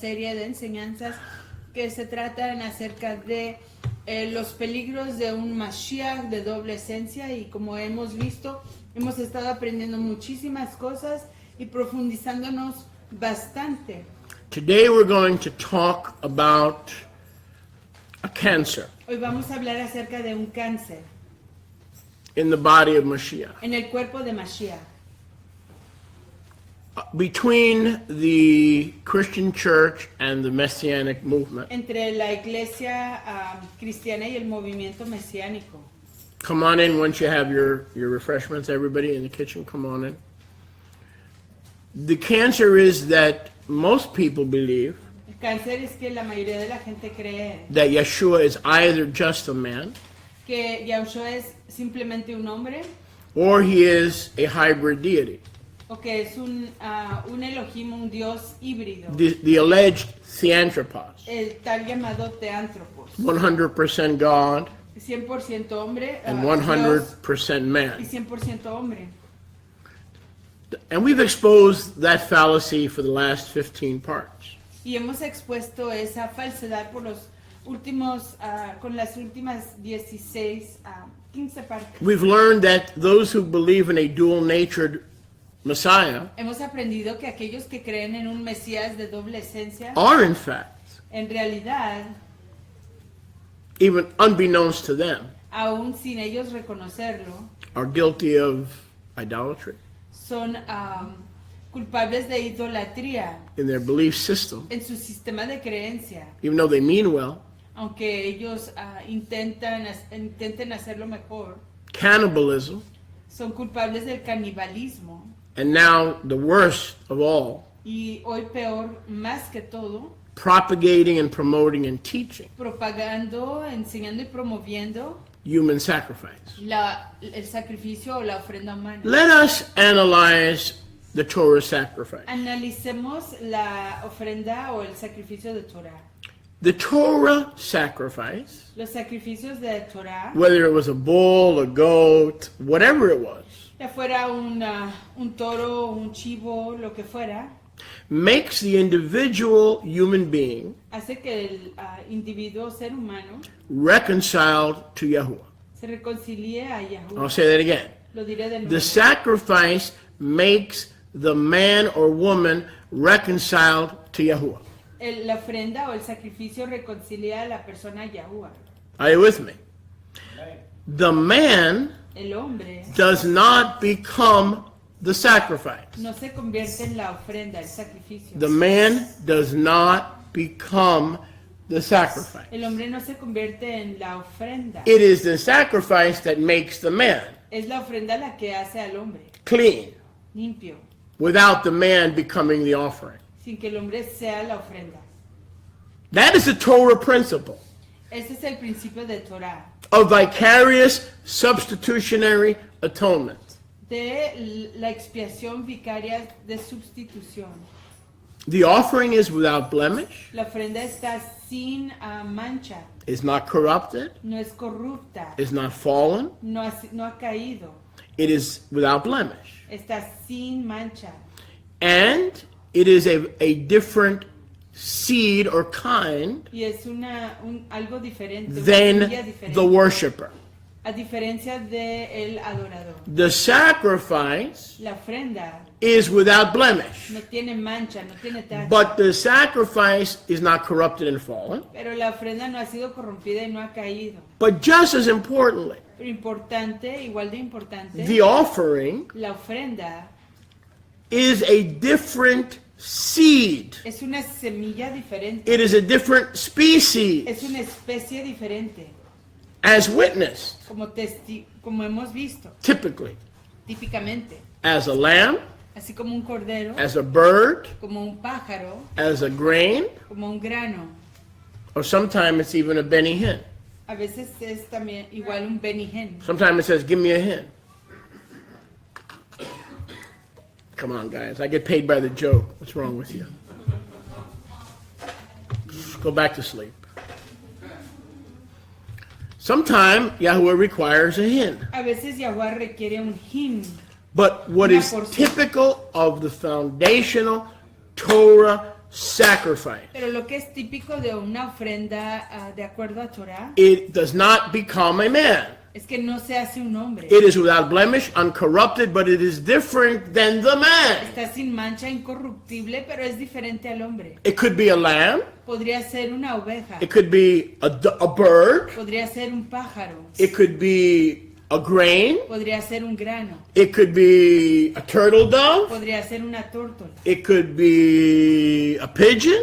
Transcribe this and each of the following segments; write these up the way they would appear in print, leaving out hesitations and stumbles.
Serie de enseñanzas que se tratan acerca de los peligros de un Mashiach de doble esencia, y como hemos visto, hemos estado aprendiendo muchísimas cosas y profundizándonos bastante. Today we're going to talk about a cancer Hoy vamos a hablar acerca de un cáncer in the body of Mashiach. en el cuerpo de Mashiach. Between the Christian church and the Messianic movement. Entre la iglesia cristiana y el movimiento mesiánico. Come on in once you have your refreshments. Everybody in the kitchen, come on in. The cancer is that most people believe El cáncer es que la mayoría de la gente cree that Yeshua is either just a man que Yahushua es simplemente un hombre or he is a hybrid deity. o que es un Elohim, un Dios híbrido, The alleged theanthropos, el tal llamado teántropos, 100% God 100% hombre and Dios, 100% y man. 100% hombre. And we've exposed that fallacy for the last 15 parts. Y hemos expuesto esa falsedad por los últimos, con las últimas 15 partes. We've learned that those who believe in a dual-natured Messiah Hemos aprendido que aquellos que creen en un Mesías de doble esencia, are in fact, en realidad, even unbeknownst to them, aún sin ellos reconocerlo, are guilty of idolatry son culpables de idolatría in their belief system, en su sistema de creencia, even though they mean well, aunque ellos intenten hacerlo mejor. cannibalism, Son culpables del canibalismo, and now the worst of all, y hoy peor, más que todo, propagating and promoting and teaching propagando, enseñando y promoviendo human sacrifice. el sacrificio o la ofrenda humana. Let us analyze the Torah sacrifice. Analicemos la ofrenda o el sacrificio de Torah. The Torah sacrifice, Los sacrificios de Torah, whether it was a bull, a goat, whatever it was, ya fuera un toro, un chivo, lo que fuera, makes the individual human being hace que el individuo, ser humano, reconciled to Yahuwah. se reconcilie a I'll Yahuwah. say that again. Lo diré de nuevo. The sacrifice makes the man or woman reconciled to Yahuwah. La ofrenda o el sacrificio reconcilia a la persona a Yahuwah. Are you with me? The man El hombre does not become the sacrifice. no se convierte en la ofrenda, el sacrificio. The man does not become the sacrifice. El hombre no se convierte en la ofrenda. It is the sacrifice that makes the man Es la ofrenda la que hace al hombre clean limpio, without the man becoming the offering. sin que el hombre sea la ofrenda. That is the Torah principle Ese es el principio de Torah, of vicarious substitutionary atonement. de la expiación vicaria de sustitución. The offering is without blemish, La ofrenda está sin mancha, is not corrupted, no es corrupta, is not fallen. no ha caído, It is without blemish. está sin mancha. And it is a different seed or kind Y es algo diferente, una than semilla diferente, the worshiper. a diferencia del adorador. The sacrifice La ofrenda is without blemish, no tiene mancha, no tiene tacha, but the sacrifice is not corrupted and fallen. pero la ofrenda no ha sido corrompida y no ha caído. But just as importantly, Pero importante, igual de importante, the offering la ofrenda is a different seed. es una semilla diferente, It is a different species, es una especie diferente, as witnessed, como hemos visto, typically, típicamente, as a lamb, así como un cordero, as a bird, como un pájaro, as a grain, como un grano. or sometimes it's even a Benny Hinn. A veces es también igual un benihen. Sometimes it says, give me a hen. Come on, guys. I get paid by the joke. What's wrong with you? Go back to sleep. Sometimes Yahweh requires a hen. A veces Yahuwah requiere un hin. But what is typical of the foundational Torah sacrifice, Pero lo que es típico de una ofrenda de acuerdo a Torah it does not become a man. es que no se hace un hombre. It is without blemish, uncorrupted, but it is different than the man. Está sin mancha, incorruptible, pero es diferente al hombre. It could be a lamb. Podría ser una oveja. It could be a bird. Podría ser un pájaro. It could be a grain. Podría ser un grano. It could be a turtle dove. Podría ser una tórtola. It could be a pigeon.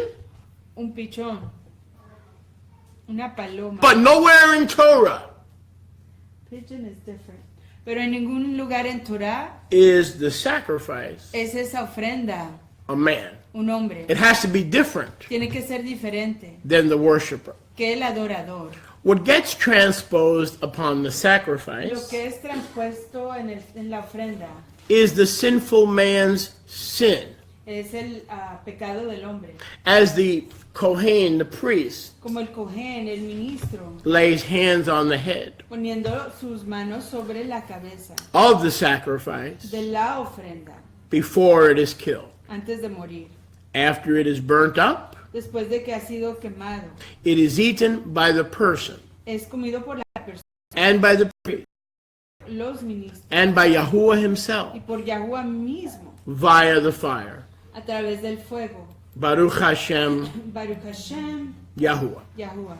Un pichón. Una paloma. But nowhere in Torah Pigeon is different. Pero en ningún lugar en Torah is the sacrifice es esa ofrenda a man. un hombre. It has to be different Tiene que ser diferente than the worshiper. que el adorador. What gets transposed upon the Lo sacrifice que es transpuesto en la ofrenda is the sinful man's sin. es el pecado del hombre. As the Kohen, the priest, Como el Cohen, el ministro, lays hands on the head poniendo sus manos sobre la cabeza of the sacrifice de la ofrenda before it is killed. antes de morir. After it is burnt up, Después de que ha sido quemado, it is eaten by the person es comido por la persona, and by the priest los ministros and by Yahuwah himself y por Yahuwah mismo via the fire. a través del fuego. Baruch Hashem Baruch Hashem, Yahuwah. Yahuwah.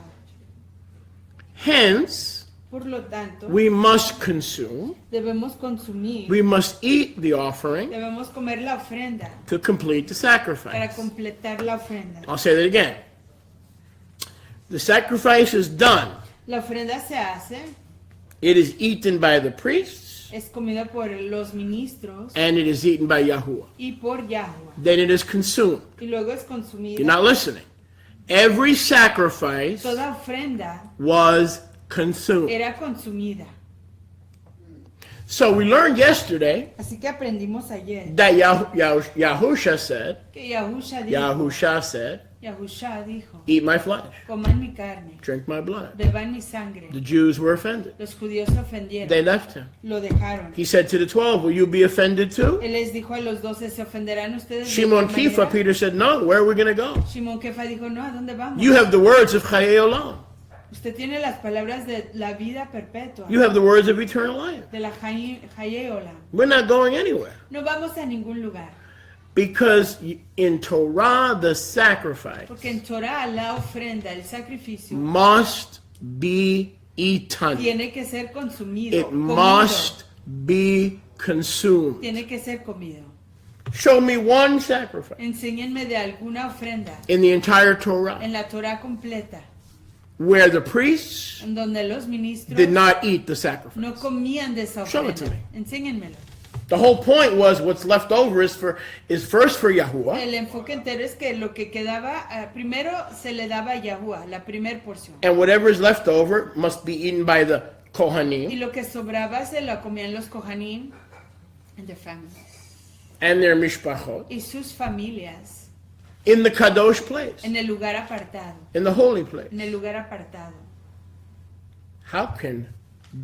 Hence, Por lo tanto, we must consume, debemos consumir, we must eat the offering debemos comer la ofrenda to complete the para sacrifice. completar la ofrenda. I'll say that again. The sacrifice is done. La ofrenda se hace, It is eaten by the priests es comida por los ministros and it is eaten by Yahuwah. y por Yahuwah. Then it is consumed. Y luego es consumida. You're not listening. Every sacrifice Toda ofrenda was consumed. era consumida. So we learned yesterday Así que aprendimos ayer that Yahusha said, que Yahusha dijo, eat my flesh, coman mi carne, drink my blood. beban mi sangre. The Jews were offended. Los judíos se ofendieron, They left him. lo dejaron. He said to the 12, will you be offended too? Él les dijo a los 12, ¿se ofenderán ustedes? de Shimon igual Kefa, manera?" Peter said, no, where are we going to go? Simón Kefa dijo, no, ¿a dónde vamos? You have the words of Chaye Olam. Usted tiene las palabras de la vida perpetua, You have the words of eternal life. de la Haye Olam. We're not going anywhere. No vamos a ningún lugar, Because in Torah, the sacrifice porque en Torah la ofrenda, el sacrificio, must be eaten. tiene que ser consumido, It comido. must be consumed. Tiene que ser comido. Show me one sacrifice Enséñenme de alguna ofrenda in the entire Torah en la Torah completa, where the priests en donde los ministros did not eat the sacrifice. no comían de esa Show it to ofrenda. me. Enséñenmelo. The whole point was what's left over is first for Yahuwah, El enfoque entero es que lo que quedaba, primero se le daba a Yahuwah, la primer porción. and whatever is left over must be eaten by the Y Kohanim lo que sobraba se lo comían los Kohanim and their families. and their mishpachot Y sus familias in the kadosh place, en el lugar apartado, in the holy place. en el lugar apartado. How can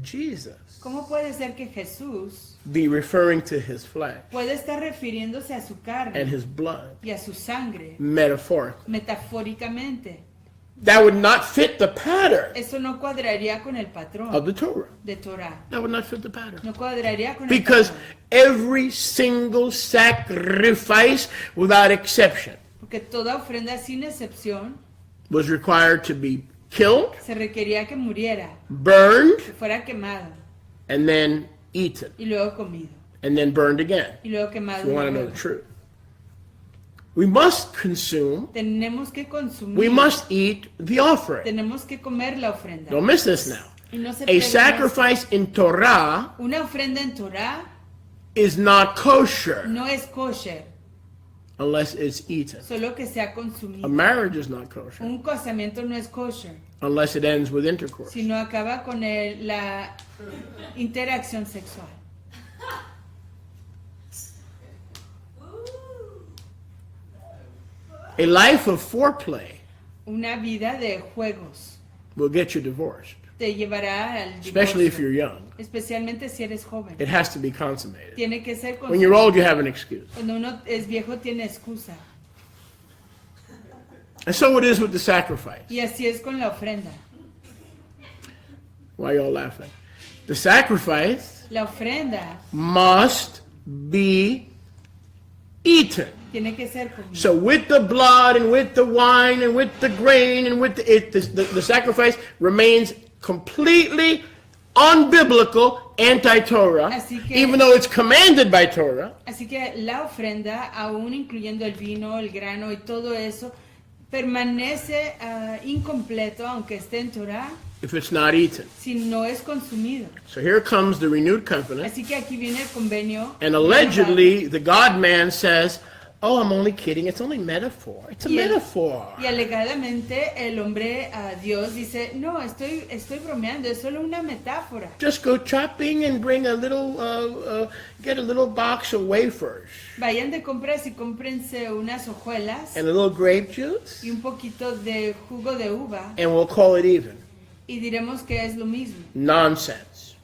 Jesus ¿Cómo puede ser que Jesús be referring to his flesh puede estar refiriéndose a su and carne his blood y a su sangre metaphorically? metafóricamente? That would not fit the pattern Eso no cuadraría con el of patrón the Torah. de Torah. That would not fit the pattern. No cuadraría con el Because patrón. every single sacrifice, without exception, Porque toda ofrenda sin excepción was required to be killed, se requería que muriera, burned, que fuera quemado and then eaten, y luego comido and then burned again. y luego If quemado. you want to de know nuevo. the truth. We must consume, Tenemos que consumir, we must eat the offering. tenemos que comer la ofrenda. Don't miss this now. Y no se A pierdan sacrifice in Torah esto. Una ofrenda en Torah is not kosher no es kosher, unless it's eaten. solo que sea A consumido. marriage is not kosher Un casamiento no es kosher, unless it ends with intercourse. sino acaba con la interacción sexual. A life of foreplay Una vida de juegos will get you divorced, te llevará al especially if divorcio, you're young. especialmente si eres joven. It has to be consummated. Tiene que ser When you're consumido. old, you have an excuse. Cuando uno es viejo tiene excusa. And so it is with the sacrifice. Y así es con la ofrenda. Why y'all laughing? The sacrifice La ofrenda must be eaten. tiene que ser comida. So with the blood and with the wine and with the grain and with the sacrifice remains completely unbiblical, anti-Torah, Así que- even though it's commanded by Torah. Así que la ofrenda, aún incluyendo el vino, el grano y todo eso, permanece incompleto, aunque esté en Torah, If it's not eaten. si no es consumido. So here comes the renewed covenant, Así que aquí viene el convenio. and allegedly the God-man says, oh, I'm only kidding, it's only metaphor. It's a metaphor. Y alegadamente el hombre a Dios dice, no, estoy bromeando, es solo una metáfora. Just go shopping and bring a little, get a little box of wafers Vayan de compras y cómprense unas hojuelas and a little grape juice, y un poquito de jugo de uva and we'll call it even. y diremos que es lo mismo. Nonsense.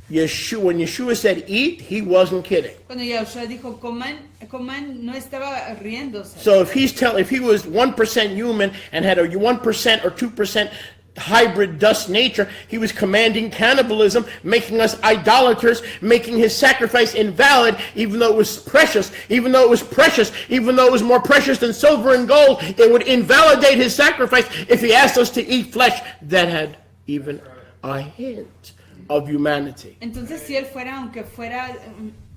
When Yeshua said eat, he wasn't kidding. Cuando Yahushua dijo coman, no estaba riéndose. So if he was 1% human and had a 1% or 2% hybrid dust nature, he was commanding cannibalism, making us idolaters, making his sacrifice invalid, even though it was precious, even though it was more precious than silver and gold. It would invalidate his sacrifice if he asked us to eat flesh that had even a hint of humanity. Entonces si él fuera, aunque fuera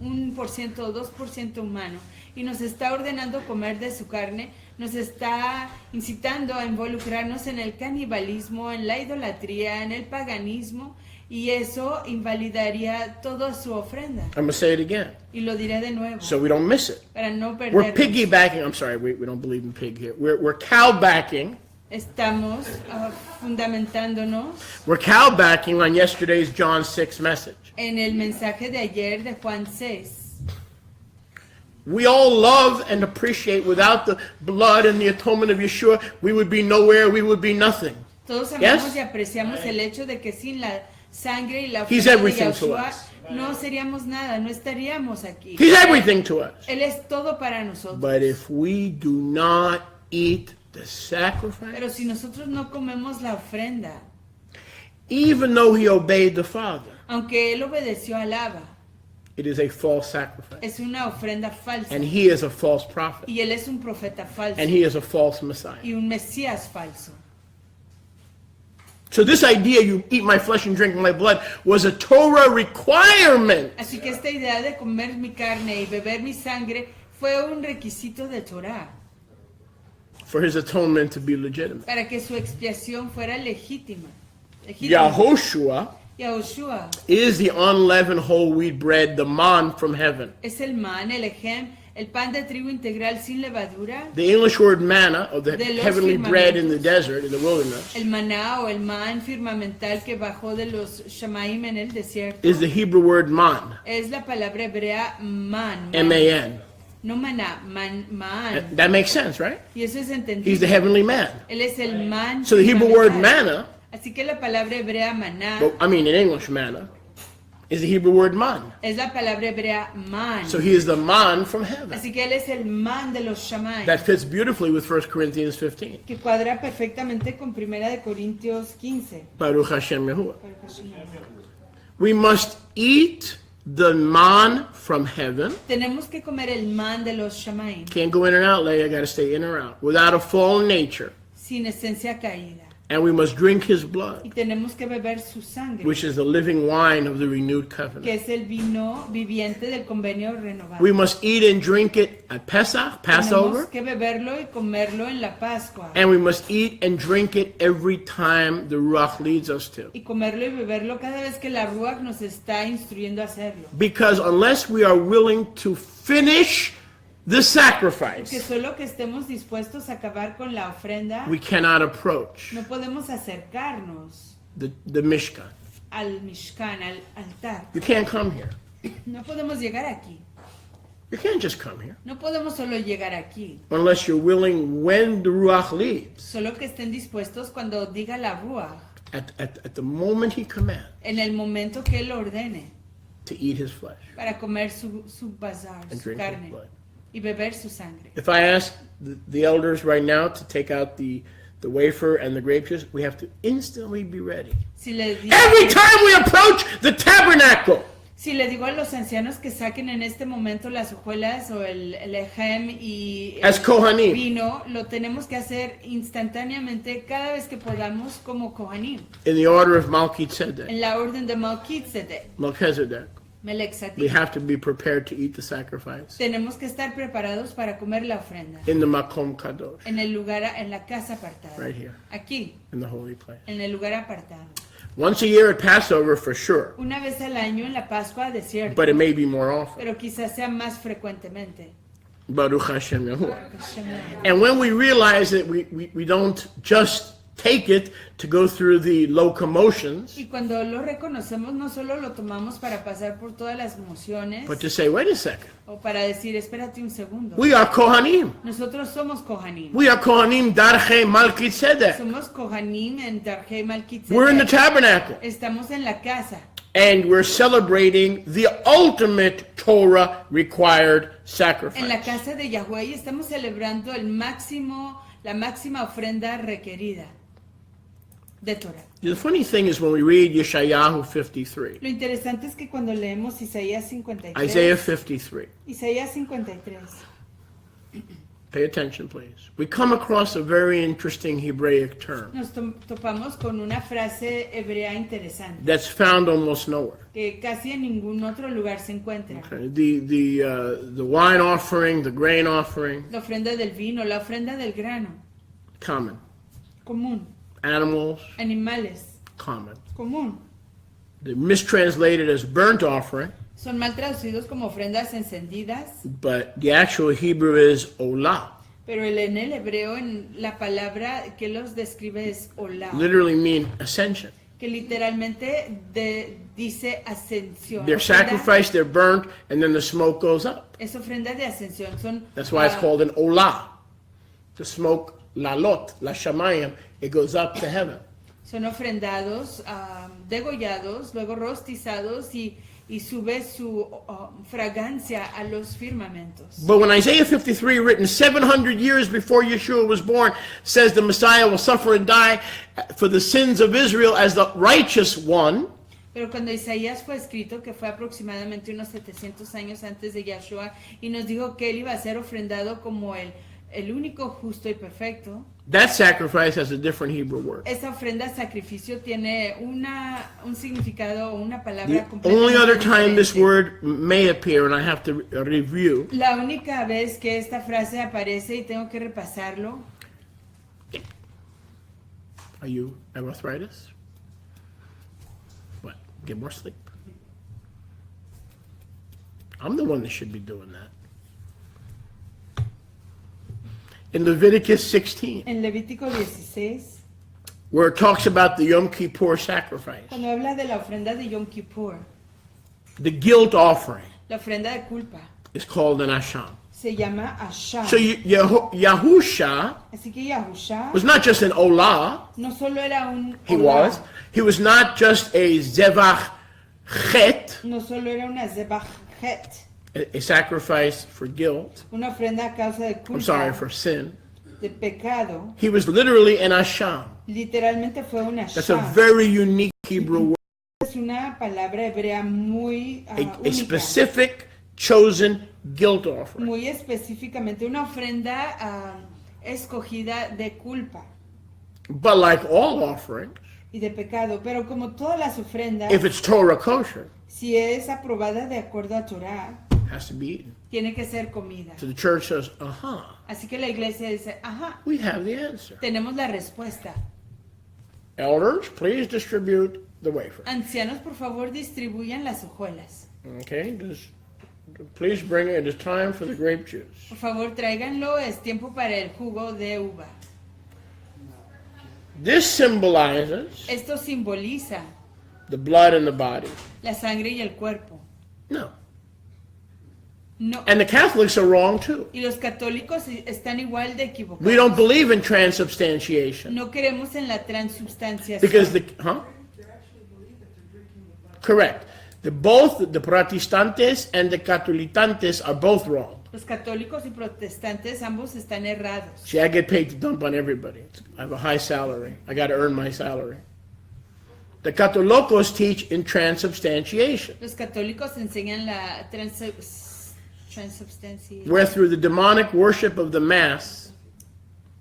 1% o 2% humano, y nos está ordenando comer de su carne, nos está incitando a involucrarnos en el canibalismo, en la idolatría, en el paganismo, y eso invalidaría toda su ofrenda. I'm going to say it again, Y lo diré de nuevo, so we don't miss it. para no We're perdernos. piggybacking. I'm sorry, we don't believe in pig here. We're cowbacking. Estamos fundamentándonos We're cowbacking on yesterday's John 6 message. en el mensaje de ayer de Juan 6. We all love and appreciate without the blood and the atonement of Yeshua, we would be nowhere, we would be nothing. Todos Yes? amamos y apreciamos el hecho de que sin la sangre y la He's ofrenda de everything to Yahushua us. no seríamos nada, no estaríamos aquí. He's everything to us. Él es todo para nosotros. But if we do not eat the sacrifice, Pero si nosotros no comemos la ofrenda, even though he obeyed the Father, aunque él obedeció al Abba, it is a false sacrifice. es una ofrenda falsa. And he is a false prophet. Y él es un profeta falso And he is a false Messiah. y un Mesías falso. So this idea, you eat my flesh and drink my blood, was a Torah requirement. Así que esta idea de comer mi carne y beber mi sangre fue un requisito de Torah For his atonement to be legitimate. para que su expiación fuera legítima. Yahushua Yahushua is the unleavened whole wheat bread, the man from heaven. es el man, el ejem, el pan de trigo integral sin levadura, The English word manna, or the De los heavenly bread in the firmamentos. desert, in the wilderness, el maná o el man firmamental que bajó de los Shamaim en el desierto, is the Hebrew word man, es la palabra hebrea man, M-A-N. no maná, man. That makes sense, right? Y eso es He's the entendido. heavenly man. Él es el man. So the Hebrew word firmamental. manna, Así que la palabra hebrea maná in English manna, is the Hebrew word man. es la palabra hebrea man. So he is the man from heaven. Así que él es el man de los Shamaim, That fits beautifully with 1 Corinthians 15. que cuadra perfectamente con 1 de Corintios 15. Baruch Hashem Yahuwah. We must eat the man from heaven. Tenemos que comer el man de los Shamaim, Can't go in and out, Leah. Got to stay in or out. Without a fallen nature. sin esencia caída. And we must drink his blood, Y tenemos que beber su sangre, which is the living wine of the renewed que covenant. es el vino viviente del convenio renovado. We must eat and drink it at Pesach, Passover. Tenemos que beberlo y comerlo en la Pascua. And we must eat and drink it every time the Ruach leads us to. Y comerlo y beberlo cada vez que la Ruach nos está instruyendo a hacerlo. Because unless we are willing to finish the Que sacrifice, solo que estemos dispuestos a acabar con la ofrenda, we cannot approach no podemos acercarnos the Mishkan. al Mishkan, al altar. You can't come here. No podemos llegar aquí. You can't just come here. No podemos solo llegar aquí. Unless you're willing when the Ruach leads. Solo que estén dispuestos cuando diga la Ruach, At the moment he commands en el momento que Él ordene, to eat his flesh para comer su bazar, and su drink his carne, blood. y beber su sangre. If I ask the elders right now to take out the wafer and the grape juice, we have to instantly be ready. Si le digo, Every time we approach the tabernacle, si le digo a los ancianos que saquen en este momento las hojuelas o el ejem y as el Kohanim, vino, lo tenemos que hacer instantáneamente cada vez que podamos como Kohanim. in the order of Melchizedek, En la orden de Melchizedek, we Melchizedek, have to be prepared to eat the sacrifice tenemos que estar preparados para comer la ofrenda in the Makom Kadosh, en el lugar, en la casa apartada. right here, Aquí, in the holy place. en el lugar apartado. Once a year at Passover for sure, Una vez al año en la Pascua de cierto, but it may be more often. pero quizás sea más frecuentemente. Baruch Hashem Yahuwah. And when we realize that we don't just take it to go through the locomotions, Y cuando lo reconocemos, no solo lo tomamos para pasar por todas las emociones but to say, wait a second, o para decir, espérate un segundo. we are Kohanim. Nosotros somos Kohanim. We are Kohanim Darche Malkitzedek. Somos Kohanim en Darjei Malkitzedek. We're in the tabernacle. Estamos en la casa And we're celebrating the ultimate Torah required en la sacrifice. casa de Yahweh y estamos celebrando la máxima ofrenda requerida de Torah. The funny thing is when we read Yeshayahu 53, Lo interesante es que cuando leemos Isaías 53, Isaiah 53, Isaías 53, pay attention please, we come across a very interesting Hebraic term nos topamos con una frase hebrea interesante that's found almost nowhere. que casi en ningún otro lugar se encuentra. Okay. The wine offering, the grain offering, La ofrenda del vino, la ofrenda del grano, common. común. Animals, Animales, common. común. They're mistranslated as burnt offering, Son mal traducidos como ofrendas encendidas, but the actual Hebrew is olah. pero en el hebreo, en la palabra que los describe es olá, Literally mean ascension. que literalmente dice ascensión. They're sacrificed, they're burnt, and then the smoke goes up. Es ofrenda de ascensión. Son, That's why it's called an olah. The smoke, lalot, la shamayim, it goes up to heaven. son ofrendados, degollados, luego rostizados y sube su fragancia a los firmamentos. But when Isaiah 53, written 700 years before Yeshua was born, says the Messiah will suffer and die for the sins of Israel as the righteous one, Pero cuando Isaías fue escrito, que fue aproximadamente unos 700 años antes de Yahshua, y nos dijo que él iba a ser ofrendado como el único justo y perfecto, that sacrifice has a different Hebrew word. esa ofrenda sacrificio tiene un significado o una The palabra only other time this diferente. word may appear, and I have to review, La única vez que esta frase aparece, y tengo que repasarlo, are you have arthritis? What? Get more sleep. I'm the one that should be doing that. In Leviticus 16, en Levítico 16, where it talks about the Yom Kippur sacrifice, cuando habla de la ofrenda de Yom Kippur, the guilt offering la ofrenda de culpa, is called an asham. se llama Asham. So Yahusha Así que Yahusha was not just an olah, no solo era un he was not just a zevach chet, no solo era una zebachet, a sacrifice for guilt, una ofrenda a causa de I'm sorry, culpa, for sin. de pecado, He was literally an asham. literalmente fue una That's a Asham. very unique Hebrew word, Es una palabra hebrea muy a única, specific chosen guilt offering. muy específicamente una ofrenda escogida de culpa But like all offerings, y de pecado, pero como todas las ofrendas, if it's Torah kosher, si es aprobada de acuerdo a Torah, it has to be eaten. tiene que ser comida. So the church says, Así que la iglesia dice, ajá, we have the answer. tenemos la respuesta. Elders, please distribute the wafer. Ancianos, por favor, distribuyan las hojuelas. Okay, please bring it. It is time for the grape juice. Por favor, tráiganlo, es tiempo para el jugo de uva. This symbolizes Esto simboliza the blood and the body. la sangre y el cuerpo. No. No. And the Catholics are wrong too. Y los católicos están igual de equivocados. We don't believe in transubstantiation. No creemos en la transubstanciación. Because Correct. Both the Protestantes and the Catolitantes are both wrong. Los católicos y protestantes ambos están errados. See, I get paid to dump on everybody. I have a high salary. I got to earn my salary. The Catholicos teach in transubstantiation, Los católicos enseñan la transubstancia, where through the demonic worship of the Mass,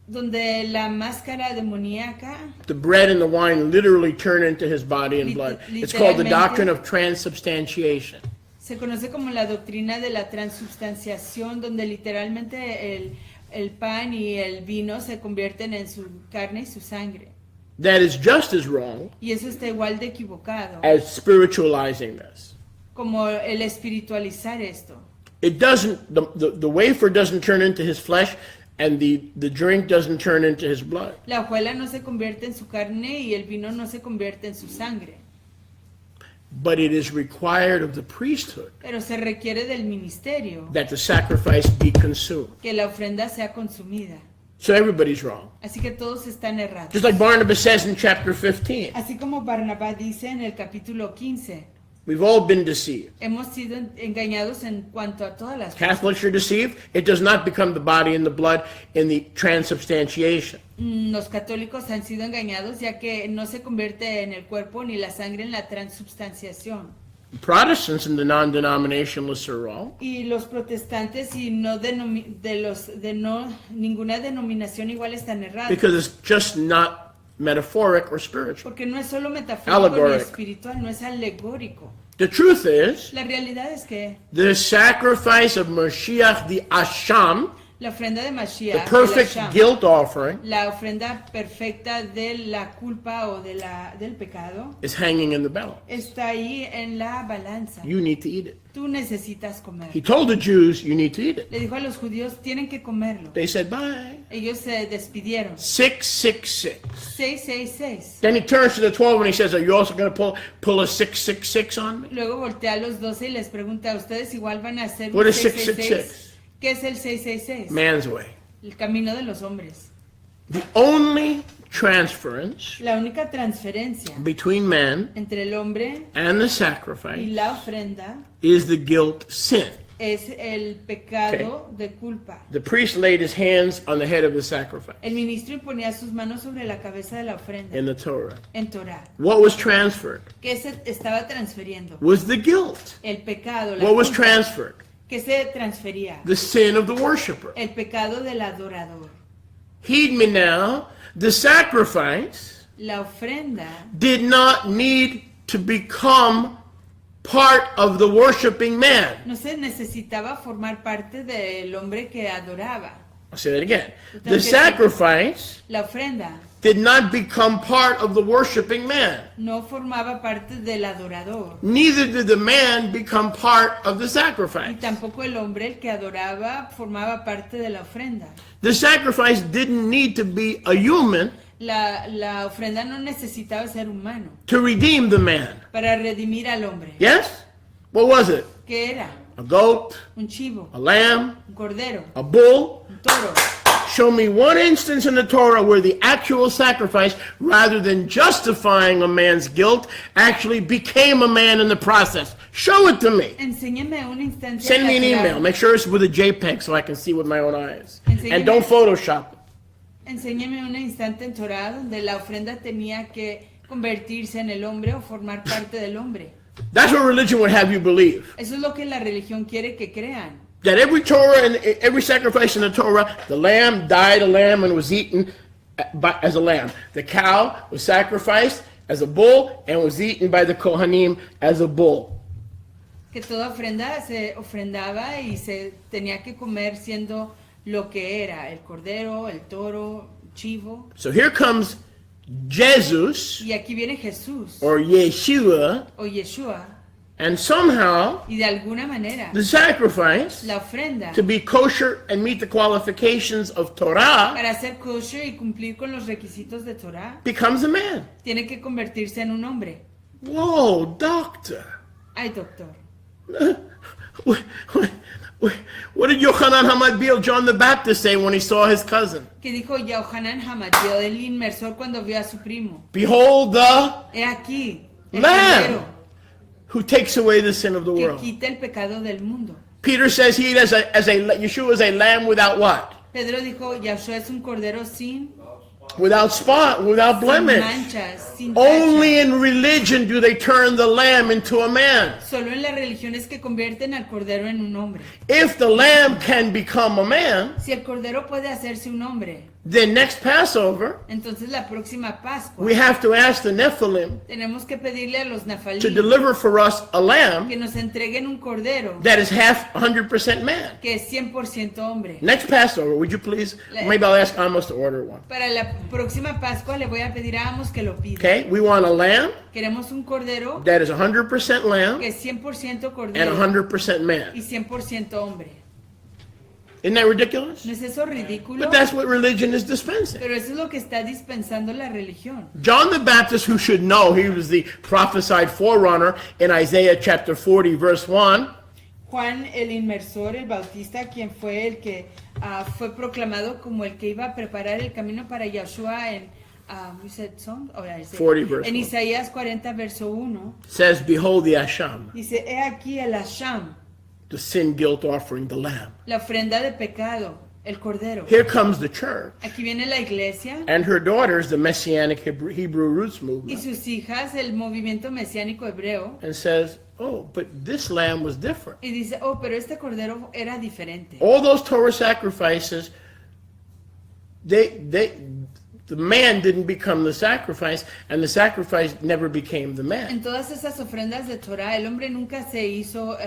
donde la máscara demoníaca, the bread and the wine literally turn into his body and blood. It's called the doctrine of transubstantiation. se conoce como la doctrina de la transubstanciación, donde literalmente el pan y el vino se convierten en su carne y su sangre. That is just as wrong Y eso está igual de equivocado as spiritualizing this. como el espiritualizar esto. It doesn't, the wafer doesn't turn into his flesh, and the drink doesn't turn into his blood. La hojuela no se convierte en su carne y el vino no se convierte en su sangre. But it is required of the priesthood Pero se requiere del ministerio that the sacrifice be consumed. que la ofrenda sea consumida. So everybody's wrong. Así que todos están errados. Just like Barnabas says in chapter 15, Así como Barnabás dice en el capítulo 15, we've all been deceived. hemos sido engañados en cuanto a todas las cosas. Catholics are deceived. It does not become the body and the blood in the transubstantiation. Los católicos han sido engañados ya que no se convierte en el cuerpo ni la sangre en la transubstanciación. Protestants and the non-denominationalists are wrong. Y los protestantes y ninguna denominación igual están errados. Because it's just not metaphoric or spiritual. Porque no es solo metafórico Allegoric. ni espiritual, no es alegórico. The truth is, La realidad es que the sacrifice of Mashiach, the Asham, la ofrenda de the Mashiach, perfect el Asham, guilt offering, la ofrenda perfecta de la culpa o del pecado, is hanging in the balance. está ahí en la balanza. You need to eat it. Tú necesitas comer. He told the Jews, you need to eat it. Le dijo a los judíos, tienen que comerlo. They said, bye. Ellos se despidieron. 666. 666. Then he turns to the 12 and he says, are you also going to pull a 666 on me? Luego voltea a los 12 y les pregunta, ¿ustedes igual van a hacer What un is 666? ¿Qué es el 666? Man's way. El camino de los hombres. The only transference La única transferencia between man entre el hombre and the y sacrifice la ofrenda is the guilt sin. es el pecado de culpa. The priest laid his hands on the head of the sacrifice El ministro imponía sus manos sobre la cabeza de la ofrenda in the Torah. en Torah. What was transferred ¿Qué se estaba transfiriendo? was the guilt. El pecado, la What was culpa. transferred? ¿Qué se transfería? The sin of the worshiper. El pecado del adorador. Heed me now, the sacrifice La ofrenda did not need to become part of the worshiping man. no se necesitaba formar parte del hombre que adoraba. I'll say that again. The sacrifice La ofrenda did not become part of the worshiping man. no formaba parte del adorador. Neither did the man become part of the Y sacrifice. tampoco el hombre, el que adoraba, formaba parte de la ofrenda. The sacrifice didn't need to be a human La ofrenda no necesitaba ser humano to redeem the man. para redimir al hombre. Yes? What was it? ¿Qué era? A goat, Un chivo, a lamb, un cordero, a bull? un toro. Show me one instance in the Torah where the actual sacrifice, rather than justifying a man's guilt, actually became a man in the process. Show it to me. Enséñeme una instancia. Send me an en la email. Torah. Make sure it's with a JPEG so I can see with my own eyes. Enséñame. And don't Photoshop it. Enséñeme un instante en Torah donde la ofrenda tenía que convertirse en el hombre o formar parte del hombre. That's what religion would have you believe. Eso es lo que la religión quiere que crean. That every Torah and every sacrifice in the Torah, the lamb died a lamb and was eaten as a lamb. The cow was sacrificed as a bull and was eaten by the Kohanim as a bull. Que toda ofrenda se ofrendaba y se tenía que comer siendo lo que era, el cordero, el toro, el chivo. So here comes Jesus Y aquí viene Jesús or Yeshua, o Yeshua and somehow y de alguna manera the sacrifice la ofrenda to be kosher and meet the qualifications of Torah para ser kosher y cumplir con los requisitos de Torah becomes a man. tiene que convertirse en un hombre. Whoa, doctor. Ay, doctor. What did Yochanan HaMatbil, John the Baptist, say when he saw his cousin? Que dijo Yohanan Hamadeo, el inmersor, cuando vio a su primo. Behold the He aquí, el Lamb cordero who takes away the sin of the que world. quita el pecado del mundo. Peter says he Yeshua is a lamb without what? Pedro dijo, Yahshua es un cordero sin Without spot, without blemish. manchas, sin Only tacha. in religion do they turn the lamb into a man. Solo en las religiones que convierten al cordero en un hombre. If the lamb can become a man, Si el cordero puede hacerse un hombre, then next Passover, entonces la próxima Pascua we have to ask the Nephilim tenemos que pedirle a los to Nafalim deliver for us a lamb que nos entreguen un cordero that is half 100% man. que es 100% hombre. Next Passover, would you please? Maybe I'll ask Amos to order one. Para la próxima Pascua le voy a pedir a Amos que lo pida. Okay, we want a lamb Queremos un cordero that is 100% lamb que es 100% and cordero 100% y man. 100% hombre. Isn't that ridiculous? ¿No es eso ridículo? But that's what religion is dispensing. Pero eso es lo que está dispensando la religión. John the Baptist, who should know, he was the prophesied forerunner in Isaiah chapter 40, verse 1. Juan el Inmersor, el Bautista, quien fue el que fue proclamado como el que iba a preparar el camino para Yahshua en you said song? Oh, yeah, 40 verse en 1. Isaías 40 verso 1 Says, behold the Asham, dice, he aquí el Asham, the sin guilt offering, the lamb. la ofrenda de pecado, el cordero. Here comes the church Aquí viene la iglesia and her daughters, the Messianic Hebrew roots y movement, sus hijas, el movimiento mesiánico hebreo, and says, oh, but this lamb was different. y dice, oh, pero este cordero era diferente. All those Torah sacrifices, the man didn't become the sacrifice, and the sacrifice never became the man. En todas esas ofrendas de Torah, el hombre nunca se hizo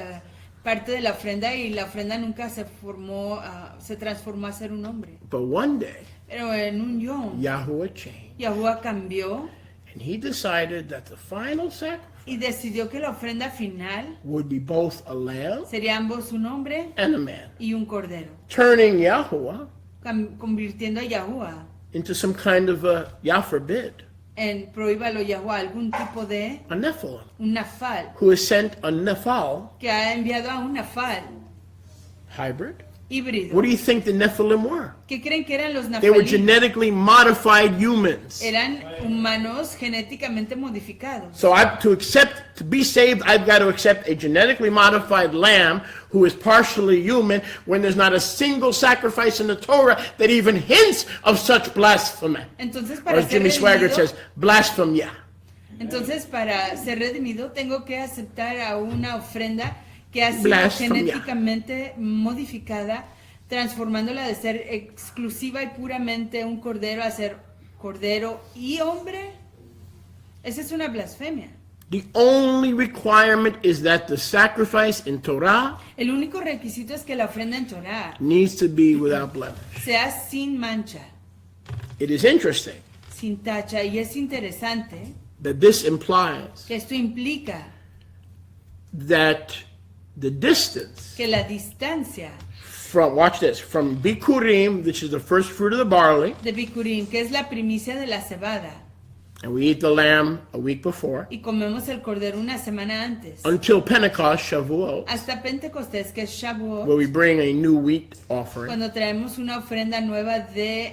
parte de la ofrenda y la ofrenda nunca se formó, se transformó a ser un hombre. But one day, Pero en un yom, Yahuwah changed, Yahuwah cambió and he decided that the final sacrifice y decidió que la ofrenda final would be both a lamb sería ambos un hombre and a man, y un cordero, turning Yahuwah convirtiendo a Yahuwah into some kind of a Yafarbid, en prohíbalo Yahuwah algún tipo de a Nephilim, un nafal, who has sent a Nephal que ha enviado a un nafal hybrid. híbrido. What do you think the Nephilim were? ¿Qué creen que eran los They were nafalim? genetically modified humans. Eran humanos genéticamente modificados. So to be saved, I've got to accept a genetically modified lamb who is partially human when there's not a single sacrifice in the Torah that even hints of such blasphemy. Entonces Or para as ser Jimmy Swaggart redimido, says, blasphemia. entonces para ser redimido tengo que aceptar a una ofrenda que ha sido Blasfemia. genéticamente modificada, transformándola de ser exclusiva y puramente un cordero a ser cordero y hombre. Esa es una blasfemia. The only requirement is that the sacrifice in Torah El único requisito es que la ofrenda en Torah needs to be without blemish. sea sin mancha, It is interesting sin tacha, y es interesante that this implies que esto implica that the distance que la distancia from, watch this, from Bikurim, which is the first fruit of the barley, de Bikurim, que es la primicia de la cebada, and we eat the lamb a week before, y comemos el cordero una semana antes, until Pentecost, Shavuot, hasta Pentecostés, que es Shavuot, where we bring a new wheat offering, cuando traemos una ofrenda nueva de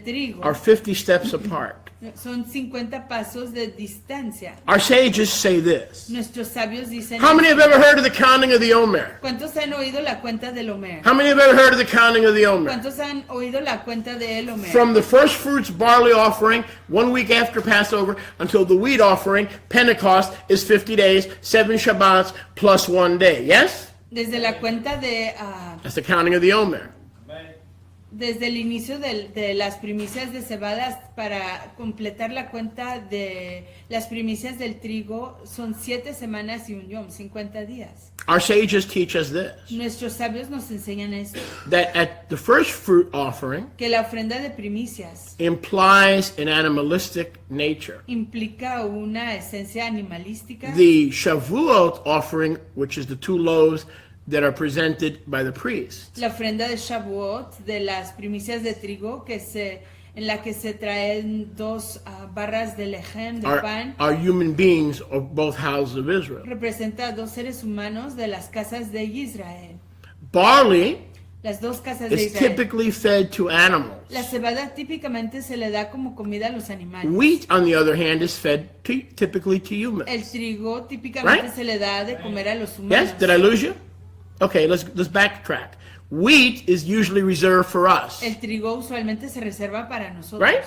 trigo. are 50 steps apart. Son 50 pasos de distancia. Our sages say this. Nuestros sabios dicen, How many have ever heard of the counting of the Omer? ¿cuántos han oído la cuenta del Homer? How many have ever heard of the counting of the Omer? ¿Cuántos han oído la cuenta de el Homer? From the first fruits barley offering, 1 week after Passover, until the wheat offering, Pentecost, is 50 days, 7 Shabbats, plus 1 day. Yes? Desde la cuenta de... That's the counting of the Omer. desde el inicio de las primicias de cebadas para completar la cuenta de las primicias del trigo son 7 semanas y un yom, 50 días. Our sages teach us this, Nuestros sabios nos enseñan esto, that at the first fruit offering que la ofrenda de primicias implies an animalistic nature. implica una esencia animalística. The Shavuot offering, which is the 2 loaves that are presented by the priest, La ofrenda de Shavuot, de las primicias de trigo, en la que se traen 2 barras de lejem, de pan, are human beings of both houses of Israel. representa a 2 seres humanos de las casas de Israel. Barley Las 2 casas de is Israel. typically fed to animals. La cebada típicamente se le da como comida a los animales. Wheat, on the other hand, is fed typically to humans. El trigo típicamente Right? se le da de comer a los humanos. Yes? Did I lose you? Okay, let's backtrack. Wheat is usually reserved for us, El trigo usualmente se reserva para nosotros. right?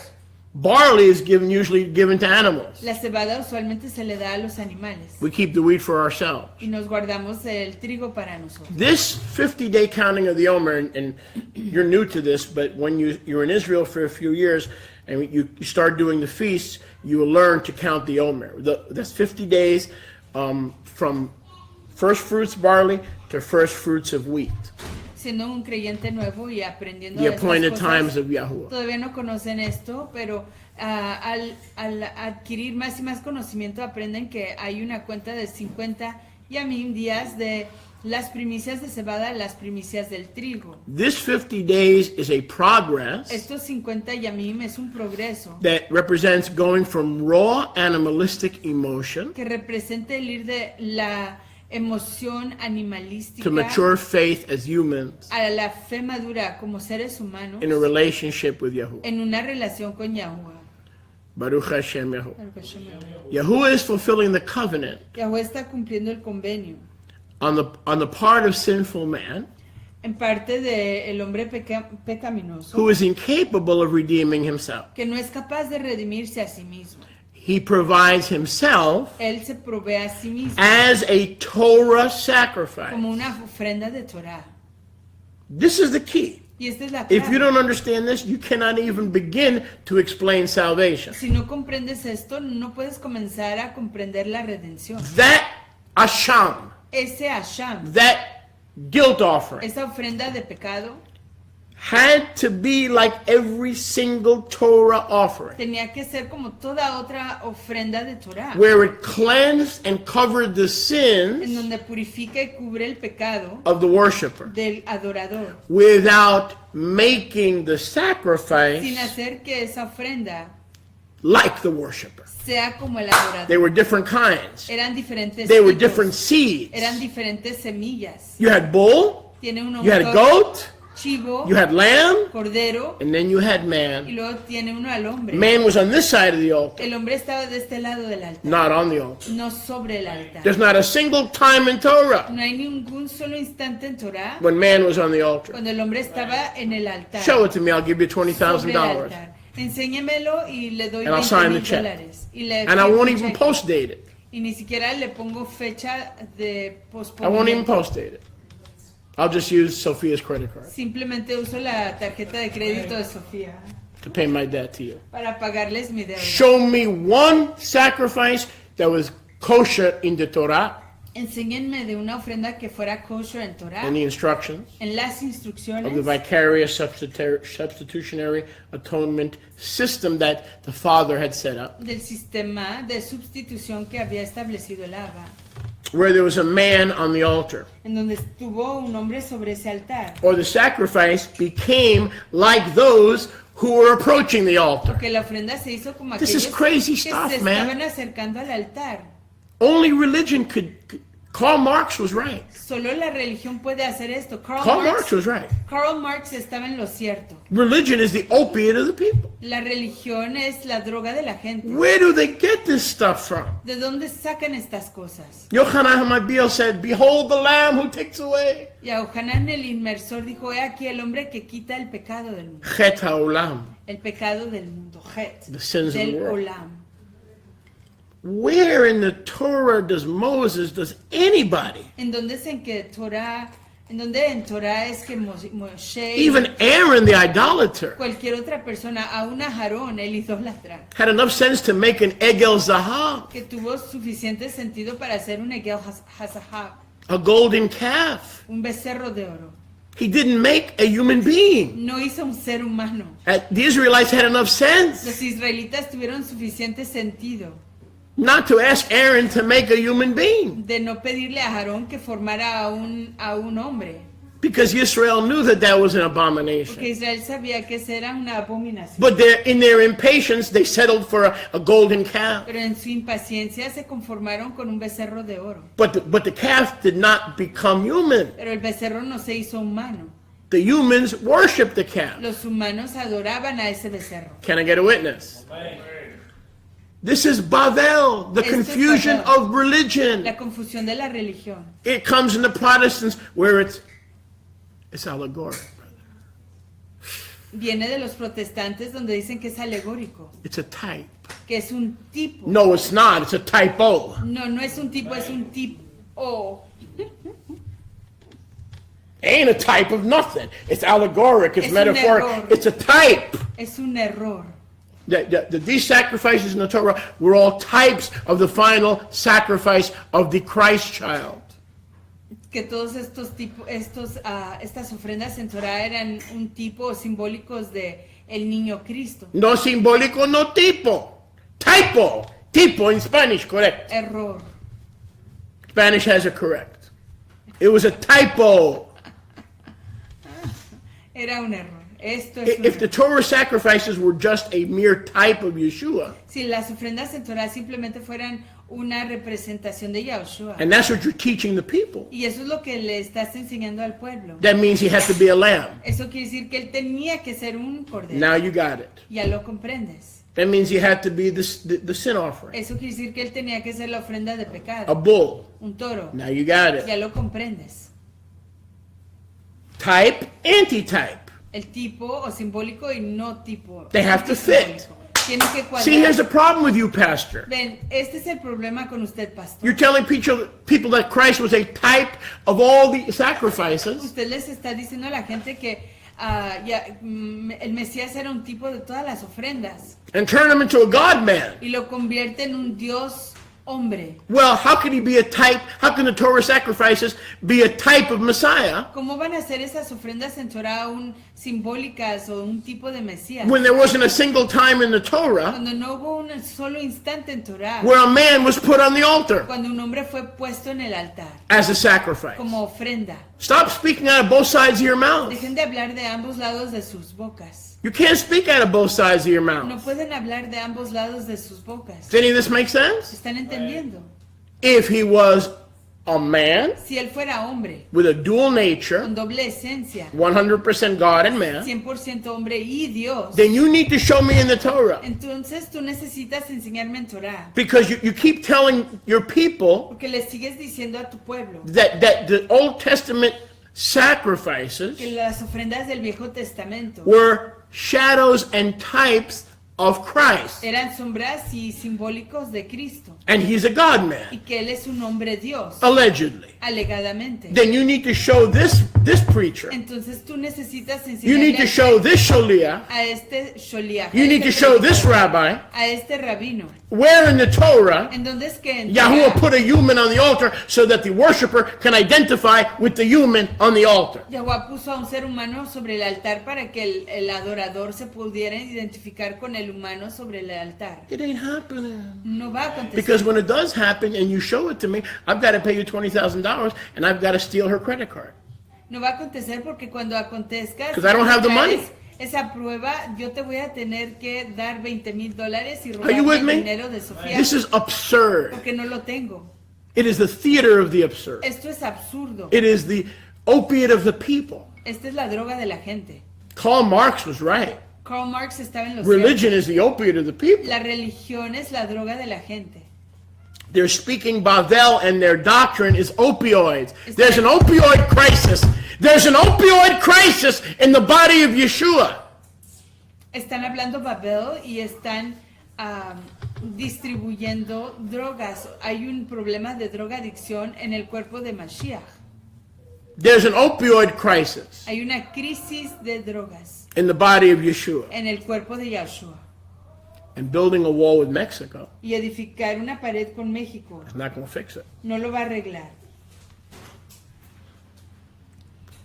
Barley is usually given to animals. La cebada usualmente se le da a los animales. We keep the wheat for ourselves. Y nos guardamos el trigo para nosotros. This 50-day counting of the Omer, and you're new to this, but when you're in Israel for a few years and you start doing the feasts, you will learn to count the Omer. That's 50 days from first fruits barley to first fruits of wheat. Siendo un creyente nuevo y aprendiendo The de estas appointed cosas, times of Yahuwah. todavía no conocen esto, pero al adquirir más y más conocimiento aprenden que hay una cuenta de 50 yamim, días de las primicias de cebada, las primicias del trigo. This 50 days is a progress Estos 50 yamim es un progreso that represents going from raw animalistic emotion que representa el ir de la emoción animalística to mature faith as humans a la fe madura como seres humanos in a relationship with Yahuwah. en una relación con Yahuwah. Baruch Hashem Yahuwah. Yahuwah is fulfilling the covenant Yahuwah está cumpliendo el convenio on the part of sinful man en parte del hombre pecaminoso who is incapable of redeeming himself. que no es capaz de redimirse a sí mismo. He provides himself Él se provee a sí mismo as a Torah sacrifice. como una ofrenda de Torah. This is the key. Y esta es la If you clave. don't understand this, you cannot even begin to explain salvation. Si no comprendes esto, no puedes comenzar a comprender la redención. That asham, Ese asham, that guilt offering, esa ofrenda de pecado, had to be like every single Torah offering, tenía que ser como toda otra ofrenda de Torah, where it cleansed and covered the en sins donde purifica y cubre el pecado of the worshiper, del adorador, without making the sin sacrifice hacer que esa ofrenda like the worshiper. sea como el adorador. They were different kinds. Eran diferentes They were tipos, different seeds. eran diferentes semillas. You had bull, Tiene uno you had a goat, chivo, you had lamb, cordero, and then you had y man. luego tiene uno al hombre. Man was on this side of the altar, El hombre estaba de este lado del altar, not on the altar. no sobre el altar. There's not a single time in Torah No hay ningún solo instante en Torah when man was on the altar. cuando el hombre estaba en el altar. Show it to me, I'll give you sobre el $20,000. altar. Enséñemelo y le doy And I'll sign the check. $20,000. Y le And I firmo won't un even cheque. post date it. Y ni siquiera le pongo fecha de I won't even posponimiento. post date it. I'll just use Sophia's credit card Simplemente uso la tarjeta de crédito de Sofía to pay my debt to you. para pagarles mi deuda. Show me one sacrifice that was kosher in the Torah Enséñenme de una ofrenda que fuera kosher en Torah, and the instructions en las of the instrucciones vicarious substitutionary atonement system that the Father had set up, del sistema de sustitución que había establecido el Abba, where there was a man on the altar, en donde estuvo un hombre sobre ese altar. or the sacrifice became like those who were approaching the altar. Porque la ofrenda se hizo como This aquellos is crazy que stuff, se man. estaban acercando al altar. Only religion could. Karl Marx was right. Solo la religión puede hacer esto. Karl Marx was right. Karl Marx estaba en lo cierto. Religion is the opiate of the people. La religión es la droga de la gente. Where do they get this stuff from? ¿De dónde sacan estas cosas? Yochanan HaMabil said, "Behold the Lamb who takes away Y a Ohanan el inmersor dijo, he aquí el hombre que quita el pecado del mundo. Chet HaOlam, El pecado del mundo. Het. the sins of the Del world." olam. Where in the Torah does anybody, En donde es en que Torah, en donde en Torah es que Moshe, even Aaron the idolater, cualquier otra persona, aún a Aarón, el idólatra, had enough sense to make an Egel Zahab, que tuvo suficiente sentido para hacer un Egel Hazahab, a golden calf? un becerro de oro? He didn't make a human being. No hizo un ser humano. The Israelites had enough sense Los israelitas tuvieron suficiente sentido not to ask Aaron to make a human being, de no pedirle a Aarón que formara a un hombre, because Israel knew that was an porque abomination. Israel sabía que esa era una abominación. But in their impatience, they settled for a golden calf. Pero en su impaciencia se conformaron con un becerro de oro. But the calf did not become human. Pero el becerro no se hizo humano. The humans worshiped the calf. Los humanos adoraban a ese becerro. Can I get a witness? This is Babel, the Esto es confusion Babel. of religion. La confusión de la religión. It comes in the Protestants where it's allegoric. Viene de los protestantes donde dicen que es alegórico, It's a type. que es un tipo. No, it's not. It's a typo. No, no es un tipo, es un tipo. Ain't a type of nothing. It's allegoric. It's Es un metaphoric. error. It's a type. Es un error. These sacrifices in the Torah were all types of the final sacrifice of the Christ child. Que todos estos tipos, estas ofrendas en Torah eran un tipo simbólicos de el niño Cristo. No simbólico, no tipo. Typo. Tipo in Spanish, correct. Error. Spanish has it correct. It was a typo. Era un error. Esto es un If the error. Torah sacrifices were just a mere type of Yeshua, Si las ofrendas en Torah simplemente fueran una representación de Yahushua. and that's what you're teaching the people, Y eso es lo que le estás enseñando al pueblo. that means he had to be a lamb. Eso quiere decir que él tenía que ser un cordero. Now you got it. Ya lo comprendes. That means he had to be the sin offering. Eso quiere decir que él tenía que ser la ofrenda de A pecado. bull. Un toro. Now you got Ya it. lo comprendes. Type, anti-type. El tipo o simbólico y no tipo. They have to fit. Simbólico. Tiene que See, here's the cuadrar. problem with you, Pastor. Ven, este es el problema con usted, pastor. You're telling people that Christ was a type of all the sacrifices, Usted les está diciendo a la gente que el Mesías era un tipo de todas las ofrendas and turn him into a God-man. y lo convierte en un Dios hombre. Well, how can he be a type? How can the Torah sacrifices be a type of Messiah ¿Cómo van a ser esas ofrendas en Torah simbólicas o un tipo de Mesías? when there wasn't a single time in the Torah Cuando no hubo un solo instante en Torah, where a man was put on the altar cuando un hombre fue puesto en el altar as a sacrifice? como ofrenda. Stop speaking out of both sides of your mouth. Dejen de hablar de ambos lados de sus bocas. You can't speak out of both sides of your No mouth. pueden hablar de ambos lados de sus bocas. Does any of this make sense? ¿Están entendiendo? If he was a man Si él fuera hombre, with a dual nature, con doble esencia, 100% God and man, 100% hombre y Dios, then you need to show me in the Torah. entonces tú necesitas enseñarme en Torah. Because you keep telling your people Porque le sigues diciendo a tu pueblo that the Old Testament sacrifices que las ofrendas del Viejo Testamento were shadows and types of Christ. eran sombras y simbólicos de Cristo And he's a God man, y que él es un hombre Dios, allegedly. alegadamente. Then you need to show this preacher. Entonces tú necesitas You need enseñarle to show this shaliach. a este sholiach, You need to show this rabbi a este rabino, where in the Torah en donde es que en Yahuwah Torah, put a human on the altar so that the worshiper can identify with the human on the altar. Yahuwah puso a un ser humano sobre el altar para que el adorador se pudiera identificar con el humano sobre el altar. It ain't happening. No va a acontecer. Because when it does happen and you show it to me, I've got to pay you $20,000 and I've got to steal her credit card. No va a acontecer porque cuando acontezca, 'Cause I don't have the money. esa prueba, yo te voy a tener que dar $20,000 y Are you with robarme me? el dinero de Sofía This is absurd. porque no lo tengo. It is the theater of the absurd. Esto es absurdo. It is the opiate of the people. Esta es la droga de la gente. Karl Marx was right. Karl Marx estaba en los Religion is the opiate of the people. La religión es la droga de la gente. They're speaking Bavel and their doctrine is opioids. There's an opioid crisis. There's an opioid crisis in the body of Yeshua. Están hablando Babel y están distribuyendo drogas. Hay un problema de drogadicción en el cuerpo de Mashiach. There's an opioid crisis Hay una crisis de drogas in the body of Yeshua. en el cuerpo de Yahshua. And building a wall with Mexico Y edificar una pared con México is not going to fix it. no lo va a arreglar.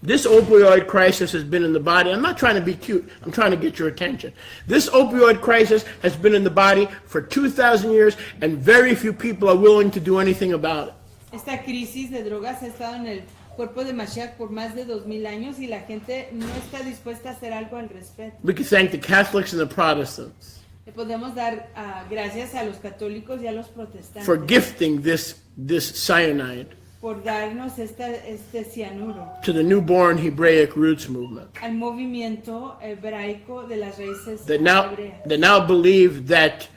This opioid crisis has been in the body. I'm not trying to be cute. I'm trying to get your attention. This opioid crisis has been in the body for 2,000 years, and very few people are willing to do anything about it. Esta crisis de drogas ha estado en el cuerpo de Mashiach por más de 2000 años y la gente no está dispuesta a hacer algo al respecto. We can thank the Catholics and the Protestants Le podemos dar gracias a los católicos y a los protestantes for gifting this cyanide por darnos este cianuro to the newborn Hebraic roots movement al movimiento hebraico de las raíces that now hebreas, believe that